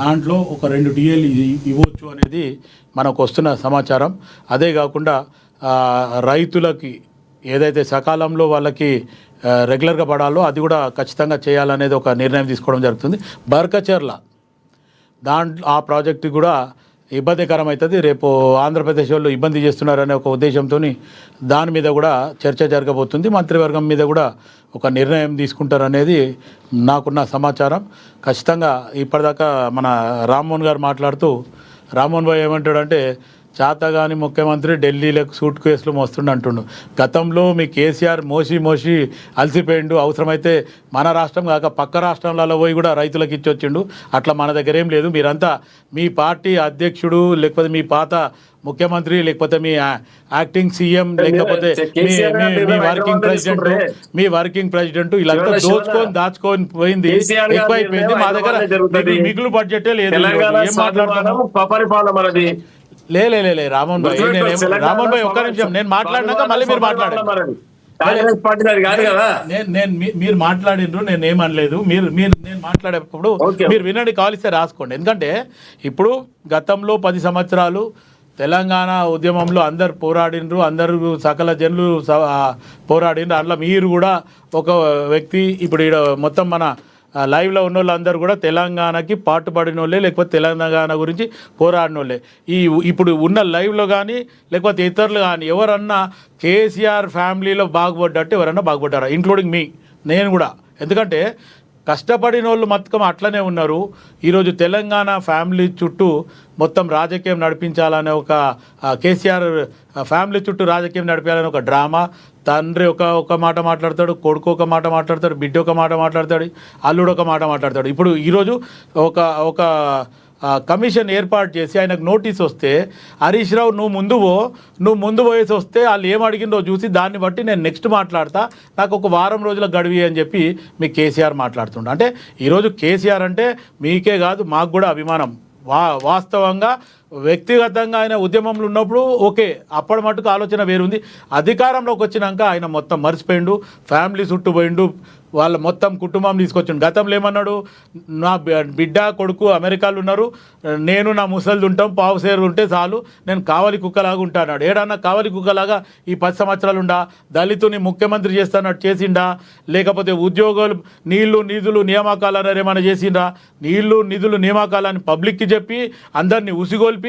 దాంట్లో ఒక 2 డిఏలు ఇవ్వచ్చు అనేది మనకు వస్తున్న సమాచారం. అదే కాకుండా రైతులకి ఏదైతే సకాలంలో వాళ్ళకి రెగ్యులర్గా పడాలో అది కూడా ఖచ్చితంగా చేయాలనేది ఒక నిర్ణయం తీసుకోవడం జరుగుతుంది. బర్కచర్ల ఆ ప్రాజెక్టు కూడా ఇబ్బందికరం అవుతుంది. రేపు ఆంధ్రప్రదేశ్ వాళ్ళు ఇబ్బంది చేస్తున్నారనే ఒక ఉద్దేశంతో దాని మీద కూడా చర్చ జరగబోతుంది. మంత్రివర్గం మీద కూడా ఒక నిర్ణయం తీసుకుంటారనేది నాకున్న సమాచారం. ఖచ్చితంగా ఇప్పటిదాకా మన రామ్మోహన్ గారు మాట్లాడుతూ రామ్మోహన్ భాయ్ ఏమంటాడంటే చాతగాని ముఖ్యమంత్రి ఢిల్లీలకు సూట్ కేసులు మోస్తుండ అంటుండు. గతంలో మీ కేసీఆర్ మోసి అలసిపోయిండు. అవసరమైతే మన రాష్ట్రం కాక పక్క రాష్ట్రాలలో పోయి కూడా రైతులకు ఇచ్చొచ్చిండు. అట్లా మన దగ్గర ఏం లేదు. మీరంతా మీ పార్టీ అధ్యక్షుడు లేకపోతే మీ పాత ముఖ్యమంత్రి లేకపోతే మీ యాక్టింగ్ సీఎం లేకపోతే మీ వర్కింగ్ ప్రెసిడెంట్ ఇలా దాచుకొని పోయింది ఎక్కువైపోయింది. మా దగ్గర మిగులు బడ్జెటే లేదు. ఏం మాట్లాడుతున్నాం? లే రామోహన్ భాయ్ ఒక్క నిమిషం నేను మాట్లాడినాక మళ్ళీ మీరు మాట్లాడారు. మీరు మాట్లాడిండ్రు, నేను ఏమనలేదు. నేను మాట్లాడేటప్పుడు మీరు వినండి, కాలిస్తే రాసుకోండి. ఎందుకంటే ఇప్పుడు గతంలో 10 సంవత్సరాలు తెలంగాణ ఉద్యమంలో అందరు పోరాడిండ్రు, అందరు సకల జనులు పోరాడిండ్రు. అందులో మీరు కూడా ఒక వ్యక్తి. ఇప్పుడు ఈడ మొత్తం మన లైవ్లో ఉన్న వాళ్ళందరూ కూడా తెలంగాణకి పాటుపడిన వాళ్ళే లేకపోతే తెలంగాణ గురించి పోరాడిన వాళ్ళే. ఇప్పుడు ఉన్న లైవ్లో కానీ లేకపోతే ఇతరులు కానీ ఎవరన్నా కేసీఆర్ ఫ్యామిలీలో బాగుపడ్డట్టు ఎవరన్నా బాగుపడ్డారా, ఇంక్లూడింగ్ మీ, నేను కూడా. ఎందుకంటే కష్టపడిన వాళ్ళు మొత్తం అట్లనే ఉన్నారు. ఈరోజు తెలంగాణ ఫ్యామిలీ చుట్టూ మొత్తం రాజకీయం నడిపించాలనే ఒక కేసీఆర్ ఫ్యామిలీ చుట్టూ రాజకీయం నడిపించాలని ఒక డ్రామా. తండ్రి ఒక మాట మాట్లాడతాడు, కొడుకు ఒక మాట మాట్లాడతాడు, బిడ్డ ఒక మాట మాట్లాడతాడు, అల్లుడు ఒక మాట మాట్లాడతాడు. ఇప్పుడు ఈరోజు ఒక కమిషన్ ఏర్పాటు చేసి ఆయనకు నోటీస్ వస్తే హరీష్ రావు నువ్వు ముందు పోయేసి వస్తే వాళ్ళు ఏం అడిగిందో చూసి దాన్ని బట్టి నేను నెక్స్ట్ మాట్లాడతా, నాకు ఒక వారం రోజుల గడివి అని చెప్పి మీ కేసీఆర్ మాట్లాడుతుండ. అంటే ఈరోజు కేసీఆర్ అంటే మీకే కాదు మాకు కూడా అభిమానం. వాస్తవంగా వ్యక్తిగతంగా ఆయన ఉద్యమంలో ఉన్నప్పుడు ఓకే, అప్పటి మటుకు ఆలోచన వేరుంది. అధికారంలోకి వచ్చినాక ఆయన మొత్తం మర్చిపోయిండు, ఫ్యామిలీ చుట్టూ పోయిండు, వాళ్ళ మొత్తం కుటుంబం తీసుకొచ్చిండు. గతంలో ఏమన్నాడు, నా బిడ్డ కొడుకు అమెరికాలో ఉన్నారు, నేను నా ముసలిది ఉంటాం, పావుసేరు ఉంటే చాలు, నేను కావలి కుక్కలాగా ఉంటాడు. ఏడన్నా కావలి కుక్కలాగా ఈ 10 సంవత్సరాలు ఉండా? దళితుని ముఖ్యమంత్రి చేస్తానట్టు చేసిండా? లేకపోతే ఉద్యోగాలు నీళ్లు నిధులు నియామకాలు ఏమైనా చేసిండా? నీళ్లు నిధులు నియామకాలని పబ్లిక్కి చెప్పి అందరినీ ఉసిగొల్పి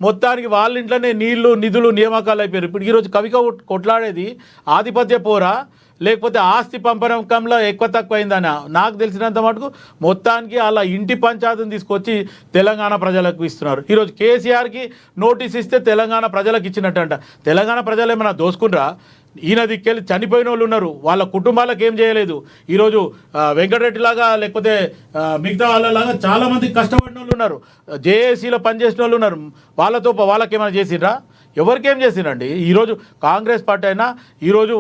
మొత్తానికి వాళ్ళ ఇంట్లోనే నీళ్లు నిధులు నియామకాలు అయిపోయారు. ఇప్పుడు ఈరోజు కవిక కొట్లాడేది ఆధిపత్య పోరా లేకపోతే ఆస్తి పంపకంలో ఎక్కువ తక్కువ అయిందని నాకు తెలిసినంత మటుకు మొత్తానికి అలా ఇంటి పంచాయతీని తీసుకొచ్చి తెలంగాణ ప్రజలకు ఇస్తున్నారు. ఈరోజు కేసీఆర్కి నోటీస్ ఇస్తే తెలంగాణ ప్రజలకు ఇచ్చినట్టంట. తెలంగాణ ప్రజలు ఏమైనా దోసుకున్నారా? ఈయన దిక్కెళ్ళి చనిపోయిన వాళ్ళు ఉన్నారు, వాళ్ళ కుటుంబాలకు ఏం చేయలేదు. ఈరోజు వెంకటరెడ్డిలాగా లేకపోతే మిగతా వాళ్ళలాగా చాలామంది కష్టపడిన వాళ్ళు ఉన్నారు, జేఏసీలో పనిచేసిన వాళ్ళు ఉన్నారు. వాళ్ళకేమైనా చేసిర్రా? ఎవరికేం చేసిరండి? ఈరోజు కాంగ్రెస్ పార్టీ అయినా ఈరోజు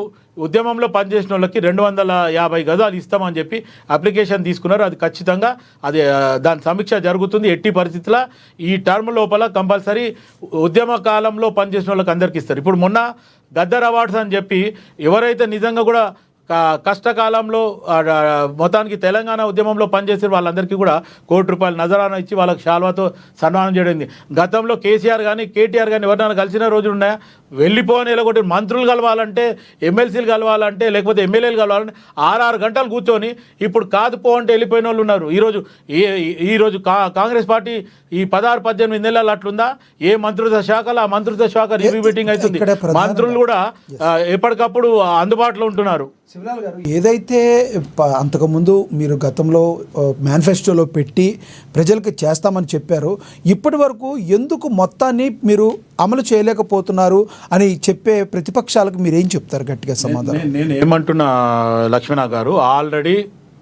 ఉద్యమంలో పనిచేసిన వాళ్ళకి 250 గజాలు ఇస్తామని చెప్పి అప్లికేషన్ తీసుకున్నారు. అది ఖచ్చితంగా దాని సమీక్ష జరుగుతుంది. ఎట్టి పరిస్థితుల్లో ఈ టర్మ్ లోపల కంపల్సరీ ఉద్యమ కాలంలో పనిచేసిన వాళ్ళకి అందరికీ ఇస్తారు. ఇప్పుడు మొన్న గద్దర్ అవార్డ్స్ అని చెప్పి ఎవరైతే నిజంగా కూడా కష్టకాలంలో మొత్తానికి తెలంగాణ ఉద్యమంలో పనిచేసే వాళ్ళందరికీ కూడా ₹1 కోటి నజరానా ఇచ్చి వాళ్ళకి శాల్వాతో సన్మానం చేయడం. గతంలో కేసీఆర్ కానీ కేటీఆర్ కానీ ఎవరైనా కలిసిన రోజులు ఉన్నాయా? వెళ్ళిపోని లేకపోతే మంత్రులు కలవాలంటే, ఎమ్మెల్సీలు కలవాలంటే, లేకపోతే ఎమ్మెల్యేలు కలవాలంటే 6 గంటలు కూర్చొని ఇప్పుడు కాదు పో అంటే వెళ్ళిపోయిన వాళ్ళు ఉన్నారు. ఈరోజు కాంగ్రెస్ పార్టీ ఈ 16-18 నెలలు అట్లుందా? ఏ మంత్రిత్వ శాఖలో ఆ మంత్రిత్వ శాఖ రివ్యూ మీటింగ్ అవుతుంది. మంత్రులు కూడా ఎప్పటికప్పుడు అందుబాటులో ఉంటున్నారు. శివలాల్ గారు, ఏదైతే అంతకుముందు మీరు గతంలో మేనిఫెస్టోలో పెట్టి ప్రజలకు చేస్తామని చెప్పారో ఇప్పటి వరకు ఎందుకు మొత్తాన్ని మీరు అమలు చేయలేకపోతున్నారు అని చెప్పే ప్రతిపక్షాలకు మీరేం చెప్తారు గట్టిగా సమాధానం? నేను ఏమంటున్నా లక్ష్మణ గారు, ఆల్రెడీ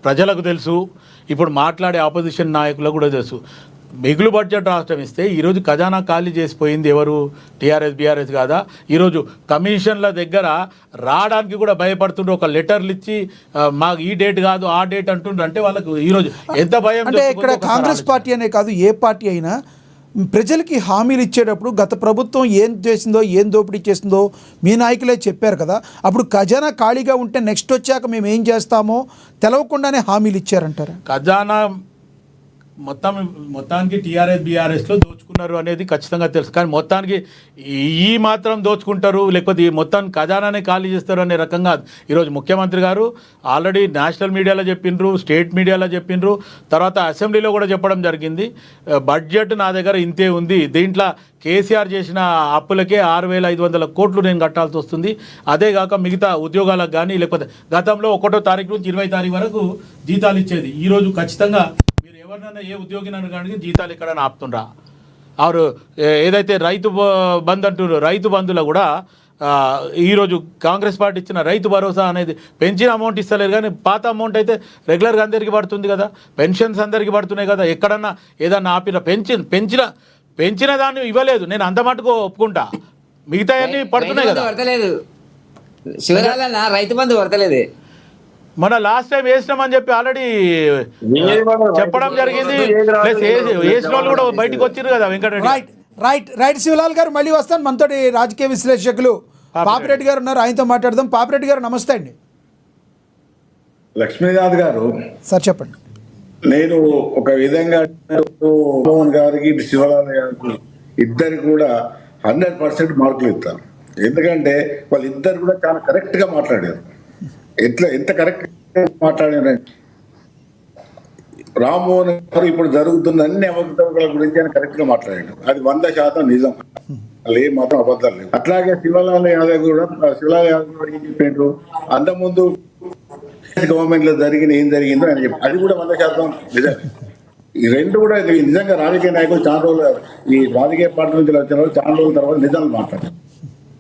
ప్రజలకు తెలుసు, ఇప్పుడు మాట్లాడే ఆపోజిషన్ నాయకులకు కూడా తెలుసు. మిగులు బడ్జెట్ రాష్ట్రం ఇస్తే ఈరోజు ఖజానా ఖాళీ చేసిపోయింది ఎవరు? టీఆర్ఎస్ బీఆర్ఎస్ కాదా? ఈరోజు కమిషన్ల దగ్గర రావడానికి కూడా భయపడుతుండ్రు. ఒక లెటర్లు ఇచ్చి మాకు ఈ డేట్ కాదు ఆ డేట్ అంటుండ్రు. అంటే వాళ్ళకు ఈరోజు ఎంత భయం. అంటే ఇక్కడ కాంగ్రెస్ పార్టీ అనే కాదు, ఏ పార్టీ అయినా ప్రజలకి హామీలు ఇచ్చేటప్పుడు గత ప్రభుత్వం ఏం చేసిందో, ఏం దోపిడీ చేసిందో మీ నాయకులే చెప్పారు కదా. అప్పుడు ఖజానా ఖాళీగా ఉంటే నెక్స్ట్ వచ్చాక మేము ఏం చేస్తామో తెలవకుండానే హామీలు ఇచ్చారంటారా? ఖజానా మొత్తానికి టీఆర్ఎస్ బీఆర్ఎస్లో దోచుకున్నారు అనేది ఖచ్చితంగా తెలుసు. కానీ మొత్తానికి ఈ మాత్రం దోచుకుంటారు, లేకపోతే ఈ మొత్తాన్ని ఖజానానే ఖాళీ చేస్తారు అనే రకంగా ఈరోజు ముఖ్యమంత్రి గారు ఆల్రెడీ నేషనల్ మీడియాలో చెప్పిండ్రు, స్టేట్ మీడియాలో చెప్పిండ్రు, తర్వాత అసెంబ్లీలో కూడా చెప్పడం జరిగింది. బడ్జెట్ నా దగ్గర ఇంతే ఉంది, దీంట్లో కేసీఆర్ చేసిన అప్పులకే 6,500 కోట్లు నేను కట్టాల్సి వస్తుంది, అదే కాక మిగతా ఉద్యోగాలకు కానీ లేకపోతే గతంలో 1వ తారీఖు నుంచి 20వ తారీఖు వరకు జీతాలు ఇచ్చేది. ఈరోజు ఖచ్చితంగా మీరు ఎవరినైనా ఏ ఉద్యోగినైనా కానీ జీతాలు ఎక్కడైనా ఆపుతుండ్రా? ఆరు ఏదైతే రైతు బంధు అంటున్నారో రైతు బంధులో కూడా ఈరోజు కాంగ్రెస్ పార్టీ ఇచ్చిన రైతు భరోసా అనేది పెంచిన అమౌంట్ ఇస్తలేరు, కానీ పాత అమౌంట్ అయితే రెగ్యులర్గా అందరికీ పడుతుంది కదా, పెన్షన్స్ అందరికీ పడుతున్నాయి కదా. ఎక్కడన్నా ఏదన్నా ఆపిన పెంచిన దాన్ని ఇవ్వలేదు, నేను అంత మటుకు ఒప్పుకుంటా. మిగతా అన్ని పడుతున్నాయి కదా. పడతలేదు శివరాలన్న, రైతు బంధు పడతలేదు. మన లాస్ట్ టైం వేసినామని చెప్పి ఆల్రెడీ చెప్పడం జరిగింది. ప్లస్ వేసిన వాళ్ళు కూడా బయటకు వచ్చారు కదా వెంకటరెడ్డి. రైట్ శివలాల్ గారు, మళ్ళీ వస్తాను. మనతోటి రాజకీయ విశ్లేషకులు పాపిరెడ్డి గారు ఉన్నారు, ఆయనతో మాట్లాడదాం. పాపిరెడ్డి గారు నమస్తే అండి. లక్ష్మీనాథ్ గారు సార్ చెప్పండి. నేను ఒక విధంగా మోహన్ గారికి శివలాల్ గారికి ఇద్దరు కూడా 100% మార్కులు ఇస్తాను. ఎందుకంటే వాళ్ళిద్దరు కూడా చాలా కరెక్ట్ గా మాట్లాడారు. ఎంత కరెక్ట్ గా మాట్లాడారు. రామ్మోహన్ గారు ఇప్పుడు జరుగుతున్న అన్ని అవకతవకల గురించి ఆయన కరెక్ట్ గా మాట్లాడాడు. అది 100% నిజం, వాళ్ళు ఏం మాత్రం అబద్ధాలు లేవు. అట్లాగే శివలాల్ యాదవ్ కూడా ఏం చెప్పారు, అంతకుముందు గవర్నమెంట్ లో ఏం జరిగిందో ఆయన చెప్పారు, అది కూడా 100% నిజమే. ఈ రెండు కూడా నిజంగా రాజకీయ నాయకులు చాలా రోజులు, ఈ రాజకీయ పార్టీ నుంచి వచ్చిన వాళ్ళు చాలా రోజుల తర్వాత నిజాలు మాట్లాడారు.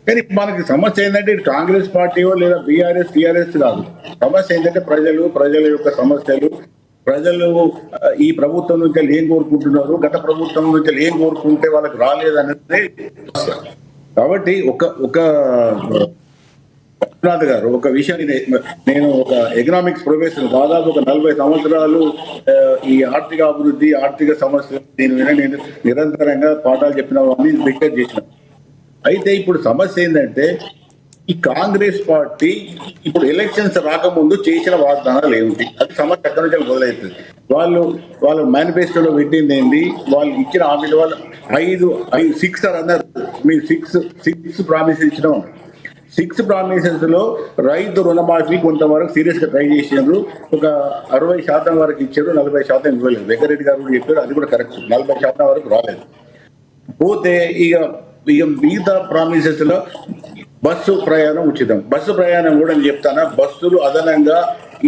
కానీ మనకి సమస్య ఏంటంటే ఇటు కాంగ్రెస్ పార్టీయో లేదా బీఆర్ఎస్ టీఆర్ఎస్ కాదు. సమస్య ఏంటంటే ప్రజల యొక్క సమస్యలు, ప్రజలు ఈ ప్రభుత్వం నుంచి ఏం కోరుకుంటున్నారు, గత ప్రభుత్వం నుంచి ఏం కోరుకుంటే వాళ్ళకి రాలేదనేది. కాబట్టి ఒక రఘునాథ్ గారు ఒక విషయాన్ని, నేను ఒక ఎకనామిక్స్ ప్రొఫెసర్, దాదాపు ఒక 40 సంవత్సరాలు ఈ ఆర్థిక అభివృద్ధి, ఆర్థిక సమస్యలు దీని మీద నేను నిరంతరంగా పాఠాలు చెప్పిన వాడిని రిక్వెస్ట్ చేసిన. అయితే ఇప్పుడు సమస్య ఏంటంటే ఈ కాంగ్రెస్ పార్టీ ఇప్పుడు ఎలక్షన్స్ రాకముందు చేసిన వాగ్దానాలు ఏమిటి, అది సమస్య ఎక్కడి నుంచి మొదలవుతుంది. వాళ్ళు మేనిఫెస్టోలో పెట్టింది ఏంటి, వాళ్ళు ఇచ్చిన హామీలు, వాళ్ళు 6 అన్నారు. మీరు సిక్స్ ప్రామిస్ ఇచ్చిన 6 ప్రామిసెస్ లో రైతు రుణమాఫీ కొంతవరకు సీరియస్ గా ట్రై చేసినారు. ఒక 60% వరకు ఇచ్చారు, 40% ఇవ్వలేదు. వెంకరెడ్డి గారు కూడా చెప్పారు, అది కూడా కరెక్ట్. 40% వరకు రాలేదు. పోతే ఇక మిగతా ప్రామిసెస్ లో బస్సు ప్రయాణం ఉచితం. బస్సు ప్రయాణం కూడా నేను చెప్తానా, బస్సులు అదనంగా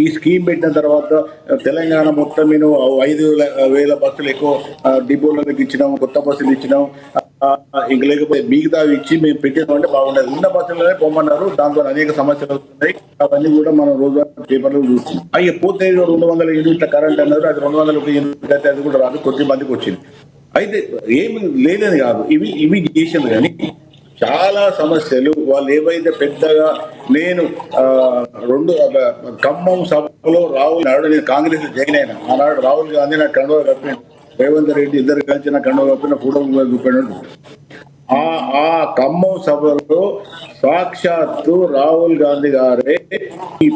ఈ స్కీమ్ పెట్టిన తర్వాత తెలంగాణ మొత్తం నేను 5,000 బస్సులు ఎక్కువ డిపోలకు ఇచ్చినాం, కొత్త బస్సులు ఇచ్చినాం. ఇంక లేకపోతే మిగతా ఇచ్చి మేము పెట్టినామంటే బాగుండదు. ఉన్న బస్సులనే పొమ్మన్నారు, దాంతో అనేక సమస్యలు వస్తున్నాయి. అవన్నీ కూడా మనం రోజు పేపర్లో చూస్తున్నాం. అవి పోతే 200 యూనిట్ల కరెంట్ అన్నారు, అది 201 యూనిట్లు అయితే అది కూడా రాదు, కొద్ది మందికి వచ్చింది. అయితే ఏమి లేదని కాదు, ఇవి చేసింది. కానీ చాలా సమస్యలు వాళ్ళు ఏవైతే పెద్దగా, నేను ఖమ్మం సభలో రాహుల్ నాడు నేను కాంగ్రెస్ జాయిన్ అయినా, ఆనాడు రాహుల్ గాంధీ నాకు కండువా కప్పిన, రేవంత్ రెడ్డి ఇద్దరు కలిసి నా కండువా కప్పిన ఫోటో చూపాడు. ఆ ఖమ్మం సభలో సాక్షాత్తు రాహుల్ గాంధీ గారే ఈ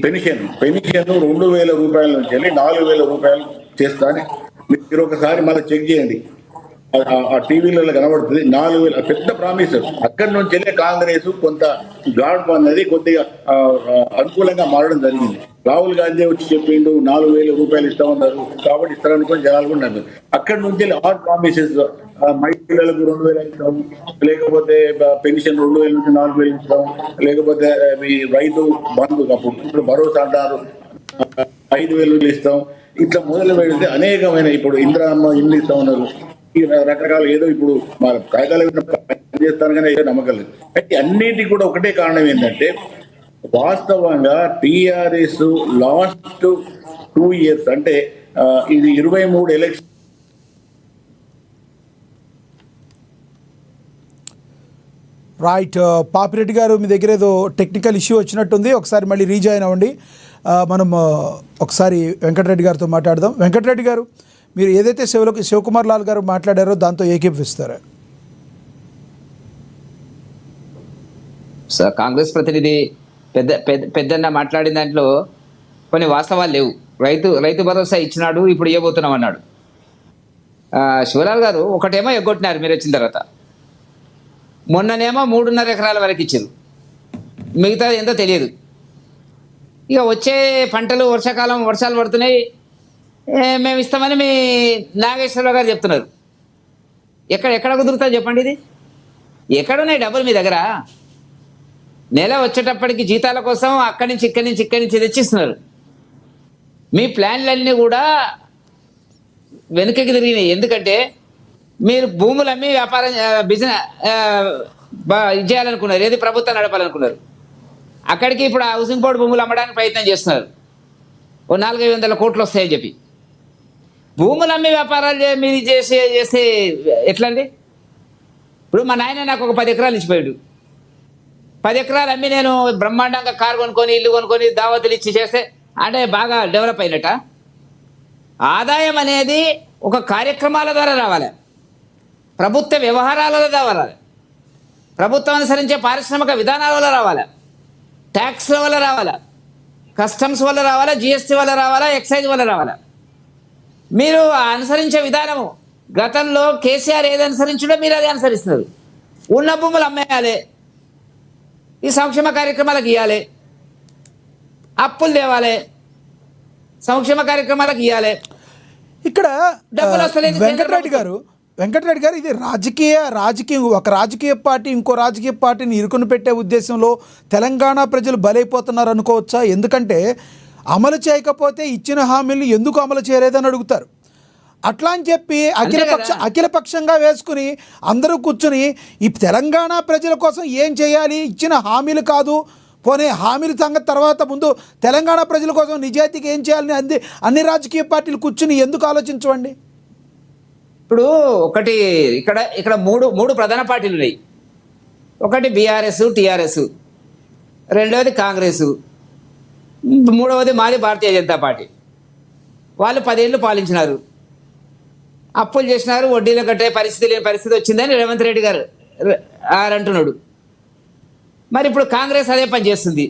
పెన్షన్ 2,000 రూపాయల నుంచి వెళ్ళి 4,000 రూపాయలు చేస్తాను. మీరు ఒకసారి మళ్ళీ చెక్ చేయండి, ఆ టీవీలలో కనబడుతుంది. 4,000 పెద్ద ప్రామిస్. అక్కడి నుంచి వెళ్ళే కాంగ్రెస్ కొంత గాడ్ అనేది కొద్దిగా అనుకూలంగా మారడం జరిగింది. రాహుల్ గాంధీ వచ్చి చెప్పిండు 4,000 రూపాయలు ఇస్తామన్నారు, కాబట్టి ఇస్తారనుకుని జనాలు కూడా నమ్మారు. అక్కడి నుంచి వెళ్ళి ఆల్ ప్రామిసెస్, మహిళలకు 2,000 ఇస్తాం, లేకపోతే పెన్షన్ 2,000 నుంచి 4,000 ఇస్తాం, లేకపోతే మీ రైతు బంధు అప్పుడు ఇప్పుడు భరోసా అంటారు 5,000 ఇస్తాం. ఇట్లా మొదలు పెడితే అనేకమైన, ఇప్పుడు ఇందిరమ్మ ఇల్లు ఇస్తా ఉన్నారు, ఈ రకరకాల ఏదో ఇప్పుడు మా కాగితాలు చేస్తాను కానీ ఏదో నమ్మకం లేదు. అయితే అన్నిటికీ కూడా ఒకటే కారణం ఏంటంటే, వాస్తవంగా టీఆర్ఎస్ లాస్ట్ 2 years అంటే ఇది 23 ఎలక్షన్. రైట్ పాపిరెడ్డి గారు, మీ దగ్గర ఏదో టెక్నికల్ ఇష్యూ వచ్చినట్టుంది, ఒకసారి మళ్ళీ రీజాయిన్ అవ్వండి. మనం ఒకసారి వెంకటరెడ్డి గారితో మాట్లాడదాం. వెంకటరెడ్డి గారు, మీరు ఏదైతే శివకుమార్ లాల్ గారు మాట్లాడారో దాంతో ఏకీభవిస్తారా? కాంగ్రెస్ ప్రతినిధి పెద్దన్న మాట్లాడిన దాంట్లో కొన్ని వాస్తవాలు లేవు. రైతు భరోసా ఇచ్చినాడు, ఇప్పుడు ఇవ్వబోతున్నాం అన్నాడు. శివలాల్ గారు ఒకటేమో ఎగ్గొట్టినారు మీరు వచ్చిన తర్వాత, మొన్ననేమో 3.5 ఎకరాల వరకు ఇచ్చారు, మిగతా ఏందో తెలియదు. ఇక వచ్చే పంటలు వర్షాకాలం వర్షాలు పడుతున్నాయి, మేము ఇస్తామని మీ నాగేశ్వరరావు గారు చెప్తున్నారు. ఎక్కడ కుదురుతుంది చెప్పండి? ఇది ఎక్కడున్నాయి డబ్బులు మీ దగ్గర? నెల వచ్చేటప్పటికి జీతాల కోసం ఇక్కడి నుంచి తెచ్చిస్తున్నారు. మీ ప్లాన్లన్నీ కూడా వెనుకకి తిరిగినాయి. ఎందుకంటే మీరు భూములు అమ్మి వ్యాపారం బిజినెస్ ఇది చేయాలనుకున్నారు, ఏది ప్రభుత్వం నడపాలనుకున్నారు. అక్కడికి ఇప్పుడు హౌసింగ్ బోర్డు భూములు అమ్మడానికి ప్రయత్నం చేస్తున్నారు, ఓ 400-500 కోట్లు వస్తాయని చెప్పి. భూములు అమ్మి వ్యాపారాలు మీరు చేస్తే ఎట్లండి? ఇప్పుడు మా నాయన నాకు ఒక 10 ఎకరాలు ఇచ్చిపోయాడు. 10 ఎకరాలు అమ్మి నేను బ్రహ్మాండంగా కారు కొనుక్కొని ఇల్లు కొనుక్కొని దావతులు ఇచ్చి చేస్తే అంటే బాగా డెవలప్ అయినట్ట? ఆదాయం అనేది ఒక కార్యక్రమాల ద్వారా రావాలి, ప్రభుత్వ వ్యవహారాలలో రావాలి, ప్రభుత్వం అనుసరించే పారిశ్రామిక విధానాల వల్ల రావాలి, ట్యాక్స్ల వల్ల రావాలా, కస్టమ్స్ వల్ల రావాలా, జిఎస్టీ వల్ల రావాలా, ఎక్సైజ్ వల్ల రావాలా. మీరు అనుసరించే విధానము గతంలో కేసీఆర్ ఏది అనుసరించడో మీరు అది అనుసరిస్తున్నారు. ఉన్న భూములు అమ్మేయాలి, ఈ సంక్షేమ కార్యక్రమాలకు ఇవ్వాలి, అప్పులు తేవాలి, సంక్షేమ కార్యక్రమాలకు ఇవ్వాలి. ఇక్కడ డబ్బులు వస్తలేదు. వెంకటరెడ్డి గారు ఇది రాజకీయం ఒక రాజకీయ పార్టీ ఇంకో రాజకీయ పార్టీని ఇరుకుని పెట్టే ఉద్దేశంలో తెలంగాణ ప్రజలు బలైపోతున్నారు అనుకోవచ్చా? ఎందుకంటే అమలు చేయకపోతే ఇచ్చిన హామీలు ఎందుకు అమలు చేయలేదని అడుగుతారు. అట్లా అని చెప్పి అఖిలపక్షంగా వేసుకుని అందరూ కూర్చుని ఈ తెలంగాణ ప్రజల కోసం ఏం చేయాలి, ఇచ్చిన హామీలు కాదు పోనీ హామీల సంగతి తర్వాత, ముందు తెలంగాణ ప్రజల కోసం నిజాయితీగా ఏం చేయాలని అన్ని రాజకీయ పార్టీలు కూర్చుని ఎందుకు ఆలోచించవండి? ఇప్పుడు ఒకటి ఇక్కడ మూడు ప్రధాన పార్టీలు ఉన్నాయి. ఒకటి బీఆర్ఎస్, టీఆర్ఎస్, రెండవది కాంగ్రెస్, మూడవది మాది భారతీయ జనతా పార్టీ. వాళ్ళు 10 ఏళ్ళు పాలించినారు, అప్పులు చేసినారు, వడ్డీలు కట్టే లేని పరిస్థితి వచ్చిందని రేవంత్ రెడ్డి గారు అంటున్నాడు. మరి ఇప్పుడు కాంగ్రెస్ అదే పని చేస్తుంది.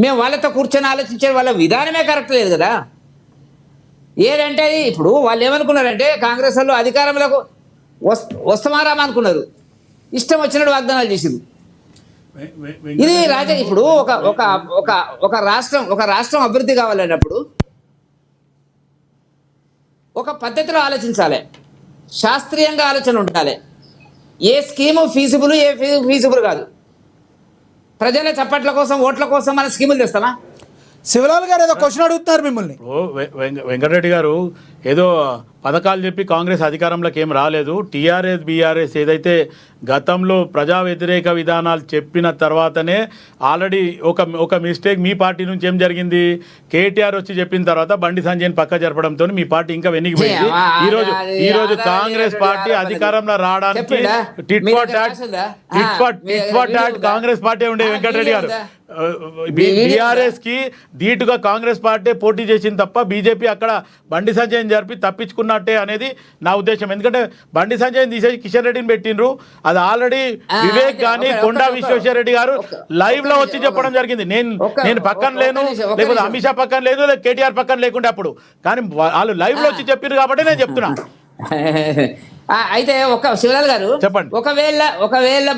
మేము వాళ్ళతో కూర్చొని ఆలోచించే వాళ్ళ విధానమే కరెక్ట్ లేదు కదా. ఏదంటే ఇప్పుడు వాళ్ళు ఏమనుకున్నారంటే కాంగ్రెస్ వాళ్ళు అధికారంలోకి వస్తామారామా అనుకున్నారు, ఇష్టం వచ్చినట్టు వాగ్దానాలు చేసింది. ఇది ఇప్పుడు ఒక రాష్ట్రం అభివృద్ధి కావాలన్నప్పుడు ఒక పద్ధతిలో ఆలోచించాలి, శాస్త్రీయంగా ఆలోచన ఉండాలి. ఏ స్కీము ఫీజిబుల్, ఏ ఫీజిబుల్ కాదు. ప్రజల చప్పట్ల కోసం, ఓట్ల కోసం మన స్కీములు తెస్తామా? శివలాల్ గారు ఏదో క్వశ్చన్ అడుగుతున్నారు మిమ్మల్ని. వెంకటరెడ్డి గారు ఏదో పథకాలు చెప్పి కాంగ్రెస్ అధికారంలోకి ఏం రాలేదు. టీఆర్ఎస్ బీఆర్ఎస్ ఏదైతే గతంలో ప్రజా వ్యతిరేక విధానాలు చెప్పిన తర్వాతనే ఆల్రెడీ ఒక మిస్టేక్ మీ పార్టీ నుంచి ఏం జరిగింది, కేటీఆర్ వచ్చి చెప్పిన తర్వాత బండి సంజయ్ని పక్క జరపడంతో మీ పార్టీ ఇంకా వెనక్కిపోయింది. ఈరోజు కాంగ్రెస్ పార్టీ అధికారంలో రావడానికి tit for tat Congress party ఉండే. వెంకటరెడ్డి గారు బీఆర్ఎస్ కి ధీటుగా కాంగ్రెస్ పార్టీ పోటీ చేసింది తప్ప బీజేపీ అక్కడ బండి సంజయ్ని జరిపి తప్పించుకున్నట్టే అనేది నా ఉద్దేశం. ఎందుకంటే బండి సంజయ్ని తీసేసి కిషన్ రెడ్డిని పెట్టిండ్రు. అది ఆల్రెడీ వివేక్ గాని కొండా విశ్వేశ్వరరెడ్డి గారు లైవ్ లో వచ్చి చెప్పడం జరిగింది. నేను పక్కన లేను, లేకపోతే అమిత్ షా పక్కన లేదు, లేదా కేటీఆర్ పక్కన లేకుంటే అప్పుడు, కానీ వాళ్ళు లైవ్ లో వచ్చి చెప్పారు కాబట్టి నేను చెప్తున్నా. అయితే శివలాల్ గారు చెప్పండి, ఒకవేళ